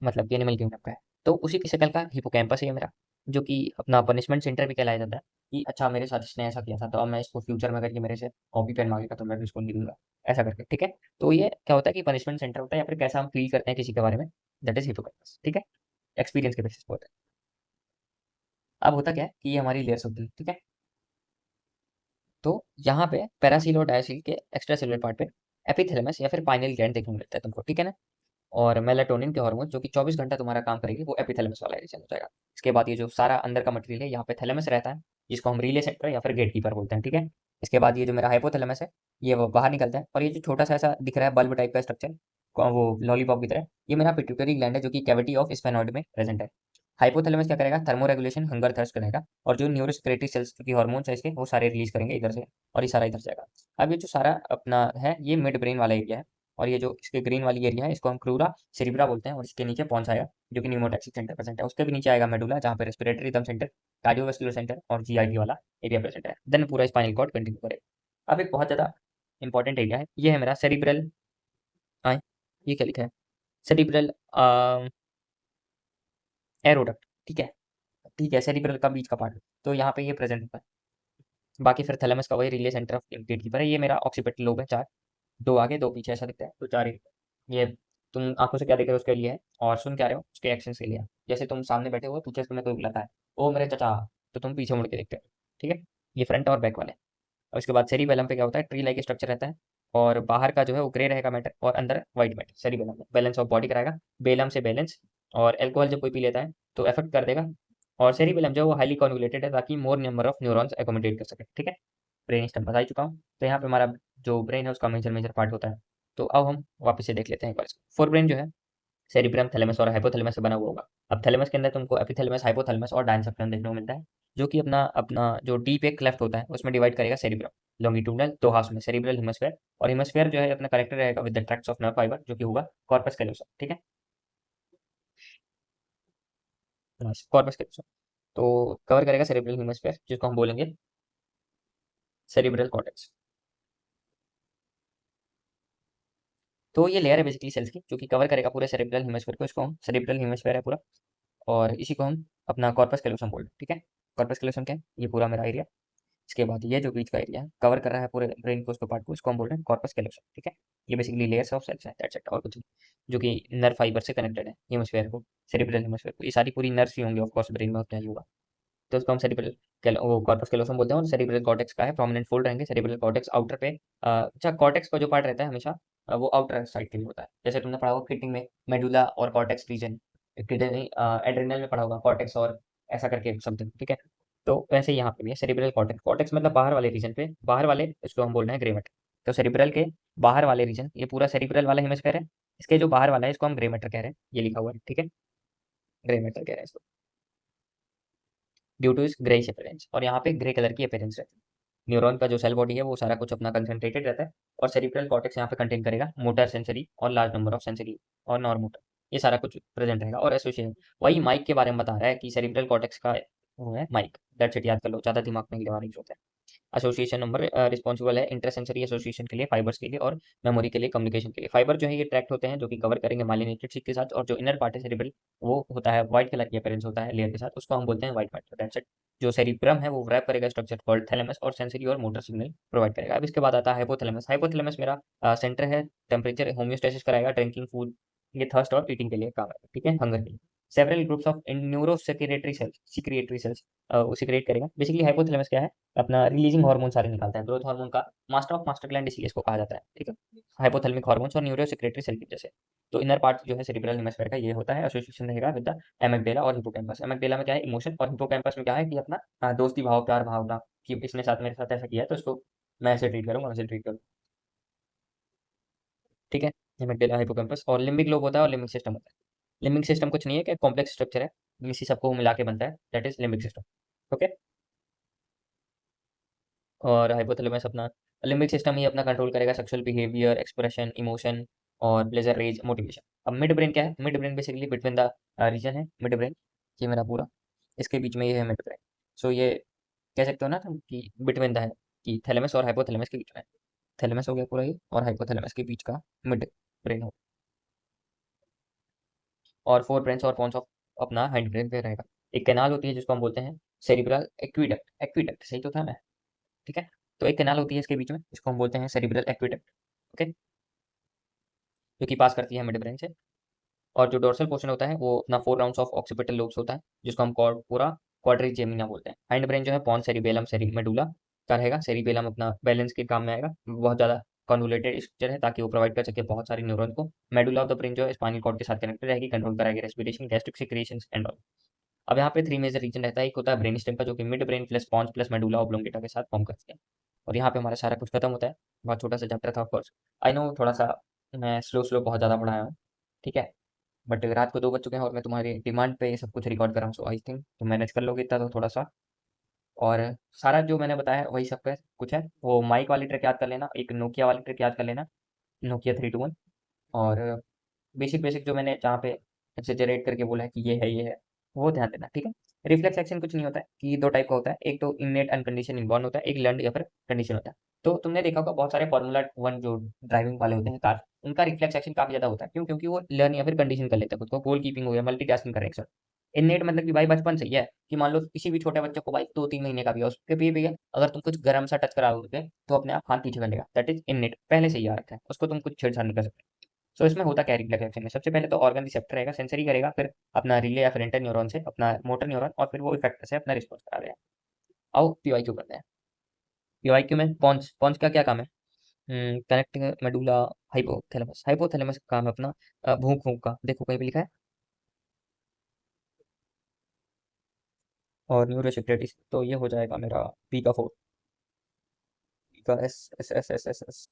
मतलब कि एनिमल किंगडम का है। तो उसी की शक्ल का हिपोकैम्पस है ये मेरा, जो कि अपना पनिशमेंट सेंटर भी कहलाया जाता है, कि अच्छा मेरे साथ इसने ऐसा किया था तो अब मैं इसको फ्यूचर में अगर ये मेरे से कॉपी पेन मांगेगा तो मैं भी इसको नहीं दूंगा, ऐसा करके, ठीक है। तो ये क्या होता है कि पनिशमेंट सेंटर होता है या फिर कैसा हम फील करते हैं किसी के बारे में, दैट इज हिपोकैम्पस, ठीक है। एक्सपीरियंस के बेसिस पे होता है। अब होता क्या है कि ये हमारी लेयर्स होती है, ठीक है। तो यहाँ पे पैरासील और डायासील के एक्स्ट्रा सेलुलर पार्ट पे एपिथैलेमस या फिर पाइनियल ग्लैंड देखने को मिलता है तुमको, ठीक है ना। और मेलाटोनिन के हार्मोन जो कि 24 घंटा तुम्हारा काम करेगी, वो एपिथैलेमस वाला रीजन हो जाएगा। इसके बाद ये जो सारा अंदर का मटेरियल है यहाँ पे थैलेमस रहता है, जिसको हम रिले सेंटर या फिर गेट कीपर बोलते हैं, ठीक है। इसके बाद ये जो मेरा हाइपोथैलेमस है, ये वो बाहर निकलता है, और ये जो छोटा सा ऐसा दिख रहा है बल्ब टाइप का स्ट्रक्चर, वो लॉलीपॉप की तरह, ये मेरा पिट्यूटरी ग्लैंड है जो कि कैविटी ऑफ स्फेनॉइड में प्रेजेंट है। हाइपोथैलेमस क्या करेगा, थर्मो रेगुलेशन, हंगर थर्स्ट करेगा, और जो न्यूरोसेक्रेटरी सेल्स की हार्मोन्स है इसके, वो सारे रिलीज करेंगे इधर से, और ये सारा इधर जाएगा। अब ये जो सारा अपना है, ये मिड ब्रेन वाला एरिया है, और ये जो इसके ग्रीन वाली एरिया है इसको हम क्रूरा सेरिब्रा बोलते हैं, और इसके नीचे पॉन्स आएगा जो कि न्यूमोटैक्सिक सेंटर प्रेजेंट है। उसके भी नीचे आएगा मेडुला, जहाँ पे respiratory rhythm centre, cardiovascular centre और जीआईटी वाला एरिया प्रेजेंट है। देन पूरा स्पाइनल कॉर्ड कंटिन्यू करेगा। अब एक बहुत ज़्यादा इंपॉर्टेंट एरिया है, ये है मेरा सेरिब्रल, आए, ये क्या लिखा है, सेरिब्रल एरोडक्ट, ठीक है, ठीक है, सेरिब्रल का बीच का पार्ट, तो यहाँ पे ये प्रेजेंट होता है। बाकी फिर थैलेमस का वही relay centre of gate keeper है। ये मेरा ऑक्सीपिटल लोब है, चार, दो आगे दो पीछे ऐसा दिखता है, तो चार ही। ये तुम आंखों से क्या देख रहे हो उसके लिए है, और सुन क्या रहे हो उसके एक्शन के लिए है। जैसे तुम सामने बैठे हो, पीछे से तुम्हें कोई बुलाता है, ओ मेरे चचा, तो तुम पीछे मुड़ के देखते हो, ठीक है। ये फ्रंट और बैक वाले। और उसके बाद सेरिबेलम पे क्या होता है, ट्री लाइक स्ट्रक्चर रहता है, और बाहर का जो है वो ग्रे रहेगा मैटर, और अंदर व्हाइट मैटर। सेरिबेलम में बैलेंस ऑफ बॉडी कराएगा, बेलम से बैलेंस, और अल्कोहल जब कोई पी लेता है तो इफेक्ट कर देगा। और सेरिबेलम जो है वो हाईली कॉन्जुलेटेड है, ताकि मोर नंबर ऑफ न्यूरॉन्स एकोमोडेट कर सके, ठीक है। ब्रेन स्टेम बता ही चुका हूँ, तो यहाँ पे हमारा जो ब्रेन है उसका मेजर मेजर पार्ट होता है। तो अब हम वापस से देख लेते हैं एक बार। फोर ब्रेन जो है सेरिब्रम, थैलेमस और हाइपोथैलेमस से बना हुआ होगा। अब थैलेमस के अंदर तुमको एपिथैलेमस, हाइपोथैलेमस और डायंसेप्टम देखने को मिलता है, जो कि अपना अपना जो डीप एक क्लेफ्ट होता है उसमें डिवाइड करेगा सेरिब्रम लॉन्गिट्यूडनल दो हाफ में, सेरिब्रल हेमिस्फेयर। और हेमिस्फेयर जो है अपना कनेक्टेड रहेगा with the tracts of nerve fibre, जो कि होगा कॉर्पस कैलोसम, ठीक है, कॉर्पस कैलोसम। तो कवर करेगा सेरिब्रल हेमिस्फेयर, जिसको हम बोलेंगे सेरिब्रल कॉर्टेक्स। तो ये लेयर है बेसिकली सेल्स की, जो कि कवर करेगा पूरे सेरिब्रल हेमिस्फेयर को, इसको हम सेरिब्रल हेमिस्फेयर है पूरा, और इसी को हम अपना कॉर्पस कैलोसम बोलते हैं, ठीक है। कॉर्पस कैलोसम क्या है, ये पूरा मेरा एरिया। इसके बाद ये जो बीच का एरिया है कवर कर रहा है पूरे ब्रेन को, उसको पार्ट को, इसको हम बोल रहे हैं कॉर्पस कैलोसम, ठीक है। ये बेसिकली लेयर्स ऑफ सेल्स है, दैट्स इट, और कुछ नहीं, जो कि नर्व फाइबर से कनेक्टेड है हेमिस्फेयर को, सेरिब्रल हेमिस्फेयर को। ये सारी पूरी नर्व्स ही होंगे ऑफ कोर्स ब्रेन में, उतना ही होगा। तो उसको हम सेरिब्रल वो कॉर्पस कैलोसम बोलते हैं। और सेरिब्रल कॉर्टेक्स का है प्रोमिनेंट फोल्ड रहेंगे, सेरिब्रल कॉर्टेक्स आउटर पे, अच्छा कॉर्टेक्स का जो पार्ट रहता है हमेशा वो आउटर साइड के लिए होता है। जैसे तुमने पढ़ा होगा किडनी में मेडुला और कॉर्टेक्स रीजन, किडनी एड्रिनल में पढ़ा होगा कॉर्टेक्स और ऐसा करके समथिंग, ठीक है। तो वैसे ही यहाँ पे भी है सेरिब्रल कॉर्टेक्स, कॉर्टेक्स मतलब बाहर वाले रीजन पे, बाहर वाले इसको हम बोल रहे हैं ग्रे मैटर। तो सेरिब्रल के बाहर वाले रीजन, ये पूरा सेरिब्रल वाला हेमिस्फीयर है, इसके जो बाहर वाला है इसको हम ग्रे मैटर कह रहे हैं, ये लिखा हुआ है, ठीक है, ग्रे मैटर कह रहे हैं इसको, ड्यू टू इस ग्रेइश अपीयरेंस। और यहाँ पे ग्रे कलर की अपीयरेंस रहती है। न्यूरॉन का जो सेल बॉडी है वो सारा कुछ अपना कंसंट्रेटेड रहता है, और सेरिब्रल कॉर्टेक्स यहाँ पे कंटेन करेगा मोटर सेंसरी और लार्ज नंबर ऑफ सेंसरी और नॉर मोटर, ये सारा कुछ प्रेजेंट रहेगा। और एसोसिएशन वही माइक के बारे में बता रहा है कि सेरिब्रल कॉर्टेक्स का वो है माइक, दैट्स इट, याद कर लो, ज़्यादा दिमाग में नहीं लगाने की जरूरत है। एसोसिएशन नंबर रिस्पॉन्सिबल है इंटरसेंसरी एसोसिएशन के लिए, फाइबर्स के लिए और मेमोरी के लिए, कम्युनिकेशन के लिए। फाइबर जो है ये ट्रैक्ट होते हैं, जो कि कवर करेंगे माइलिनेटेड शीथ के साथ, और जो इनर पार्ट है सेरिब्रल, वो होता है व्हाइट कलर की अपीयरेंस होता है लेयर के साथ, उसको हम बोलते हैं व्हाइट मैटर, दैट्स इट। जो सेरिब्रम है वो रैप करेगा स्ट्रक्चर कॉल्ड थैलेमस, और सेंसरी और मोटर सिग्नल प्रोवाइड करेगा। अब इसके बाद आता है हाइपोथैलेमस। हाइपोथैलेमस मेरा सेंटर है, टेम्परेचर होम्योस्टेसिस कराएगा, ड्रिंकिंग फूड, ये थर्स्ट और ईटिंग के लिए काम है, ठीक है, हंगर के लिए। Several groups of neurosecretory cells उसे क्रिएट करेगा। बेसिकली हाइपोथैलेमस क्या है, अपना रिलीजिंग हार्मोन सारे निकालता है, ग्रोथ हार्मोन का मास्टर ऑफ मास्टर ग्लैंड इसलिए इसको कहा जाता है, ठीक है, हाइपोथैलेमिक हार्मोन्स और न्यूरो सिक्रेटरी सेल की वजह से। तो इनर पार्ट जो है सेरिब्रल हेमिस्फीयर का ये होता है, एसोसिएशन रहेगा विद द एमिगडाला और हिपोकैम्पस। एमिगडाला में क्या है, इमोशन, और हिपोकैम्पस में क्या है कि अपना दोस्ती भाव, प्यार भावना, कि इसने साथ मेरे साथ ऐसा किया है तो इसको मैं ऐसे ट्रीट करूंगा, वैसे ट्रीट करूँ, ठीक है। एमिगडाला, हिपोकैम्पस, और लिम्बिक लोब होता है और लिम्बिक सिस्टम होता है। लिम्बिक सिस्टम कुछ नहीं है कि कॉम्प्लेक्स स्ट्रक्चर है, इसी सबको मिला के बनता है, that is limbic system, okay. और हाइपोथैलेमस अपना लिम्बिक सिस्टम ही अपना कंट्रोल करेगा सेक्सुअल बिहेवियर, एक्सप्रेशन, इमोशन और प्लेजर, रेज, मोटिवेशन। अब मिड ब्रेन क्या है? Mid brain basically between the region है मिड ब्रेन, ये मेरा पूरा इसके बीच में ये है मिड ब्रेन। सो ये कह सकते हो ना तुम कि बिटवीन द है, कि थैलेमस और हाइपोथैलेमस के बीच में। थैलेमस हो गया पूरा ये, और हाइपोथैलेमस के बीच का मिड ब्रेन हो। और फोर ब्रेन्स और पॉन्स ऑफ अपना हाइंड ब्रेन पे रहेगा। एक कैनाल होती है जिसको हम बोलते हैं सेरिब्रल एक्विडक्ट, एक्विडक्ट सही तो था मैं, ठीक है। तो एक कैनाल होती है इसके बीच में, इसको हम बोलते हैं सेरिब्रल एक्विडक्ट, ओके, जो कि पास करती है मिड ब्रेन से। और जो डोर्सल पोर्शन होता है वो अपना four rounds of occipital lobes होता है, जिसको हम पूरा क्वाड्रिजेमिना बोलते हैं। हाइंड ब्रेन जो है पॉन सेरिबेलम सेरी मेडुला का रहेगा। सेरिबेलम अपना बैलेंस के काम में आएगा, बहुत ज़्यादा कॉन्वोलेटेड स्ट्रक्चर है ताकि वो प्रोवाइड कर सके बहुत सारी न्यूरॉन को। मेडुला ऑफ द ब्रेन जो है स्पाइनल कॉर्ड के साथ कनेक्टेड रहेगी, कंट्रोल कराएगी respiration, gastric secretions and all. अब यहाँ पे थ्री मेजर रीजन रहता है, एक होता है ब्रेन स्टेम का जो कि mid brain plus pons plus medulla oblongata के साथ फॉर्म करते हैं। और यहाँ पे हमारा सारा कुछ खत्म होता है। बहुत छोटा सा चैप्टर था, ऑफ कोर्स आई नो, थोड़ा सा मैं स्लो स्लो बहुत ज़्यादा पढ़ाया हूँ, ठीक है। बट रात को 2 बज चुके हैं और मैं तुम्हारी डिमांड पे ये सब कुछ रिकॉर्ड कर रहा हूँ, सो आई थिंक तुम मैनेज कर लोगे इतना तो थोड़ा सा। और सारा जो मैंने बताया वही सब का कुछ है। वो माइक वाली ट्रिक याद कर लेना, एक नोकिया वाली ट्रिक याद कर लेना, नोकिया 321। और बेसिक बेसिक जो मैंने जहाँ पे एक्सेजरेट करके बोला है कि ये है, वो ध्यान देना, ठीक है। रिफ्लेक्स एक्शन कुछ नहीं होता है, कि दो टाइप का होता है, एक तो इननेट अनकंडीशन इनबॉर्न होता है, एक लर्न या फिर कंडीशन होता है। तो तुमने देखा होगा बहुत सारे फॉर्मूला वन जो ड्राइविंग वाले होते हैं कार, उनका रिफ्लेक्स एक्शन काफी ज्यादा होता है, क्यों? क्योंकि वो लर्न या फिर कंडीशन कर लेते हैं खुद को, गोल कीपिंग हो गया, मल्टीटास्किंग करेक्शन। इननेट मतलब कि भाई बचपन से ही है, कि मान लो किसी भी छोटे बच्चे को भाई 2-3 महीने का भी है, उसके भी भैया अगर तुम कुछ गर्म सा टच कराओगे तो अपने आप हाथ पीछे कर लेगा, दैट इज इननेट, पहले से ही आ रखा है, उसको तुम कुछ छेड़छाड़ नहीं कर सकते। सो इसमें होता क्या है रिफ्लेक्स एक्शन में? सबसे पहले तो ऑर्गन रिसेप्टर रहेगा, सेंसरी करेगा, फिर अपना रिले या फिर इंटर न्यूरॉन से अपना मोटर न्यूरॉन, और फिर वो इफेक्टर से अपना रिस्पॉन्स करा देगा। आओ पीवाईक्यू करते हैं। पीवाईक्यू में पॉन्स, पॉन्स का क्या काम है? कनेक्टिंग मेडुला हाइपोथैलेमस, हाइपोथैलेमस का काम है अपना भूख भूख का, देखो कहीं पे लिखा है, और न्यूरोसेक्रेटरी, तो ये हो जाएगा मेरा पी का 4, पी का S S S S S S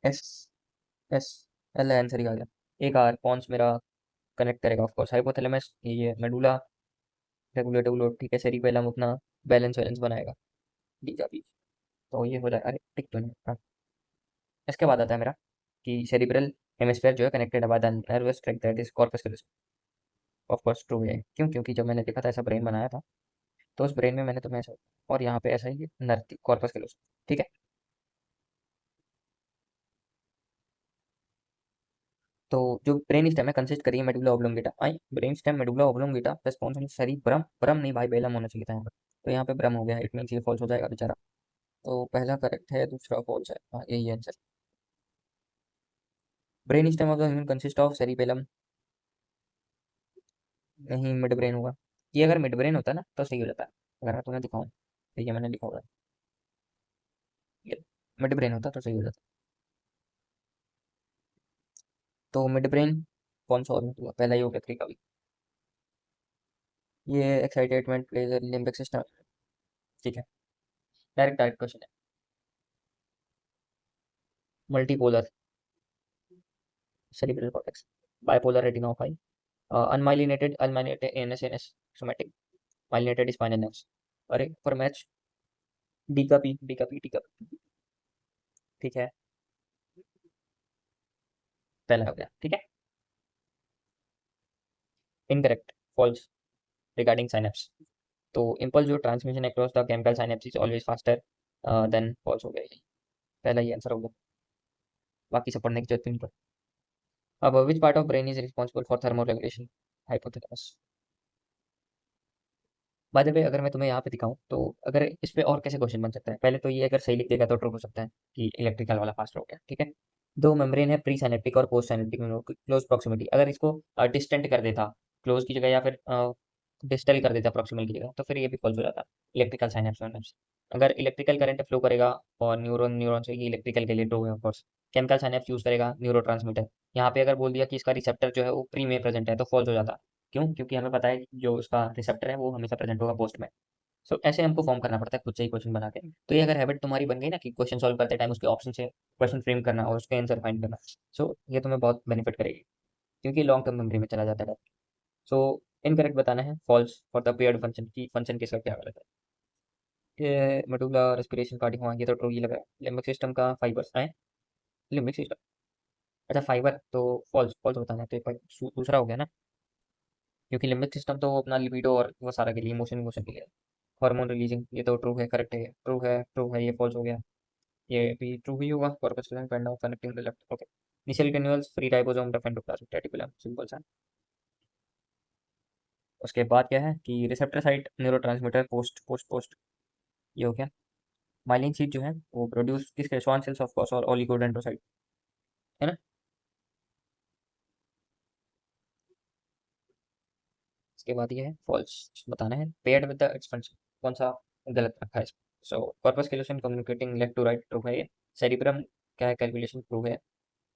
S S L answer ही आ गया। एक आर पॉन्स मेरा कनेक्ट करेगा ऑफ कोर्स हाइपोथैलेमस, ये मेडुला रेगुलेटर, ठीक है, सेरिबेलम अपना बैलेंस वैलेंस बनाएगा, डी का भी। तो ये हो जाए, अरे टिक तो नहीं, हाँ। इसके बाद आता है मेरा कि सेरिब्रल हेमिस्फेयर जो है कनेक्टेड है by the nervous tract that is corpus callosum. Of course true है, क्यों? क्योंकि जब मैंने देखा था ऐसा ब्रेन बनाया था, तो उस ब्रेन में मैंने तुम्हें ऐसा, और यहाँ पे ऐसा ही नर्व कॉर्पस कैलोसम, ठीक है। तो जो ब्रेन स्टेम है कंसिस्ट करिए मेडुला ऑब्लोंगेटा, आई brain stem medulla oblongata plus कौन सा सेरिब्रम, ब्रम नहीं भाई, बेलम होना चाहिए था यहाँ पर। तो यहाँ पे ब्रम हो गया, इट मींस ये फॉल्स हो जाएगा बेचारा। तो पहला करेक्ट है, दूसरा फॉल्स है, हाँ यही answer. Brain stem of the human consist of cerebellum, नहीं मिड ब्रेन होगा। ये अगर मिड ब्रेन होता ना तो सही हो जाता, अगर मैं तुम्हें दिखाऊं तो ये मैंने लिखा हुआ है, ये मिड ब्रेन होता तो सही हो जाता। तो मिड ब्रेन कौन सा ऑर्गन हुआ? पहला ही हो गया, थ्री का भी। ये एक्साइटेडमेंट प्लेज लिम्बिक सिस्टम, ठीक है। डायरेक्ट डायरेक्ट क्वेश्चन है। मल्टीपोलर सेरिब्रल कॉर्टेक्स, बाइपोलर रेटिनोफाई, unmyelinated unmyelinated NS NS somatic, myelinated spinal nerves. अरे पर मैच, डी का पी, डी का पी, डी का पी, ठीक है, पहला हो गया, ठीक है। Incorrect, false regarding synapse. तो इम्पल्स जो transmission across the chemical synapse is always faster than, false हो गया ये, पहला ही आंसर हो गया, बाकी सब पढ़ने की जरूरत नहीं पड़ी। अब which part of brain is responsible for thermo regulation? Hypothalamus. By the way अगर मैं तुम्हें यहाँ पे दिखाऊं तो अगर इस पे और कैसे क्वेश्चन बन सकता है, पहले तो ये अगर सही लिख देगा तो ट्रू हो सकता है कि इलेक्ट्रिकल वाला फास्ट हो गया, ठीक है। दो मेम्ब्रेन है, प्री साइनेप्टिक और पोस्ट साइनेप्टिक क्लोज प्रॉक्सिमिटी, अगर इसको डिस्टेंट कर देता क्लोज की जगह, या फिर डिस्टल कर देता प्रॉक्सिमल की जगह, तो फिर ये भी फॉल्स हो जाता इलेक्ट्रिकल साइनेप्स। अगर इलेक्ट्रिकल करंट फ्लो करेगा और न्यूरॉन न्यूरॉन से, ये इलेक्ट्रिकल के लिए ट्रू है of course. Chemical synapse use करेगा न्यूरो, यहाँ पे अगर बोल दिया कि इसका रिसेप्टर जो है वो प्री में प्रेजेंट है तो फॉल्स हो जाता, क्यों? क्योंकि हमें पता है कि जो उसका रिसेप्टर है वो हमेशा प्रेजेंट होगा पोस्ट में। सो ऐसे हमको फॉर्म करना पड़ता है खुद से ही क्वेश्चन बना के। तो ये अगर हैबिट तुम्हारी बन गई ना कि क्वेश्चन सॉल्व करते टाइम उसके ऑप्शन से क्वेश्चन फ्रेम करना और उसके आंसर फाइंड करना, सो ये तुम्हें बहुत बेनिफिट करेगी, क्योंकि लॉन्ग टर्म मेमोरी में चला जाता है। सो इनकरेक्ट बताना है, false for the paired function की, फंक्शन के साथ क्या गलत है, ये मेडुला रेस्पिरेशन कार्डियक, हाँ ये तो ट्रू ही लग रहा है। लिम्बिक सिस्टम का फाइबर्स है, लिम्बिक सिस्टम, अच्छा फाइबर तो फॉल्स फॉल्स बताना है, तो एक बार दूसरा हो गया ना, क्योंकि लिम्बिक सिस्टम तो अपना लिबिडो और वो सारा के लिए, इमोशन इमोशन के लिए, हार्मोन रिलीजिंग, ये तो ट्रू है, करेक्ट है, ट्रू है, ये फॉल्स हो गया, ये भी ट्रू ही होगा। कॉर्पस पेंडा connecting the left, okay. Initial granules free ribosome डेफ एंडोप्लाज्मिक रेटिकुलम, सिंपल सा। उसके बाद क्या है कि receptor site neurotransmitter post post post, ये हो गया। माइलिन शीट जो है वो प्रोड्यूस किसके, स्वान सेल्स ऑफ कोर्स और ओलिगोडेंड्रोसाइट, है ना। इसके बाद ये है फॉल्स बताना है, पेयर्ड विद द एक्सपेंशन, कौन सा गलत रखा है। So corpus callosum communicating left to right, true है ये। सेरिब्रम क्या है, कैलकुलेशन, ट्रू है।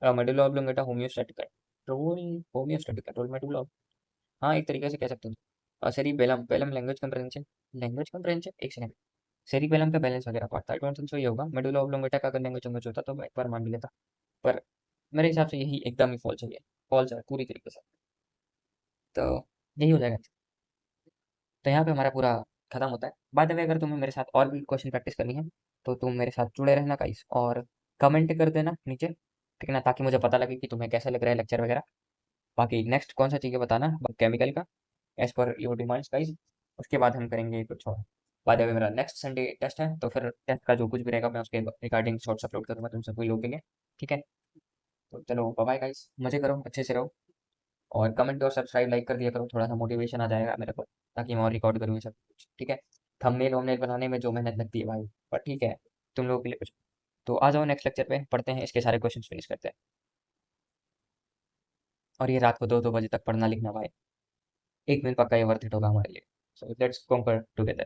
मेडुला ऑब्लोंगेटा होमियोस्टैटिक है, ट्रू, होमियोस्टैटिक कंट्रोल मेडुला, हाँ एक तरीके से कह सकते हैं। और सेरिबेलम, बेलम लैंग्वेज कंप्रेंशन, लैंग्वेज कंप्रेंशन, एक सेकंड, सेरिबेलम का बैलेंस वगैरह पार्ट था, आई डोंट थिंक सो ये होगा। मेडुला ऑब्लोंगेटा का अगर लैंग्वेज कंप्रेंशन होता तो मैं एक बार मान भी लेता, पर मेरे हिसाब से यही एकदम ही फॉल्स है, ये फॉल्स है पूरी तरीके से, तो यही हो जाएगा। तो यहाँ पे हमारा पूरा खत्म होता है। बाय द वे, अगर तुम्हें मेरे साथ और भी क्वेश्चन प्रैक्टिस करनी है तो तुम मेरे साथ जुड़े रहना गाइस, और कमेंट कर देना नीचे, ठीक है ना, ताकि मुझे पता लगे कि तुम्हें कैसा लग रहा है लेक्चर वगैरह। बाकी नेक्स्ट कौन सा चाहिए बताना, केमिकल का, as per your demands guys. उसके बाद हम करेंगे कुछ और। बाय द वे, मेरा नेक्स्ट संडे टेस्ट है, तो फिर टेस्ट का जो कुछ भी रहेगा मैं उसके रिगार्डिंग शॉर्ट्स अपलोड करूंगा तुम सभी लोगों के लिए, ठीक है। तो चलो बाय बाय गाइस, मजे करो, अच्छे से रहो, और कमेंट और सब्सक्राइब लाइक कर दिया करो, थोड़ा सा मोटिवेशन आ जाएगा मेरे को, ताकि मैं और रिकॉर्ड करूँ ये सब कुछ, ठीक है। थंबनेल वंबनेल बनाने में जो मेहनत लगती है भाई, पर ठीक है, तुम लोगों के लिए कुछ। तो आ जाओ नेक्स्ट लेक्चर पे, पढ़ते हैं इसके सारे क्वेश्चन फिनिश करते हैं। और ये रात को 2-2 बजे तक पढ़ना लिखना भाई, एक दिन पक्का ये वर्थ इट होगा हमारे लिए। So let's conquer together.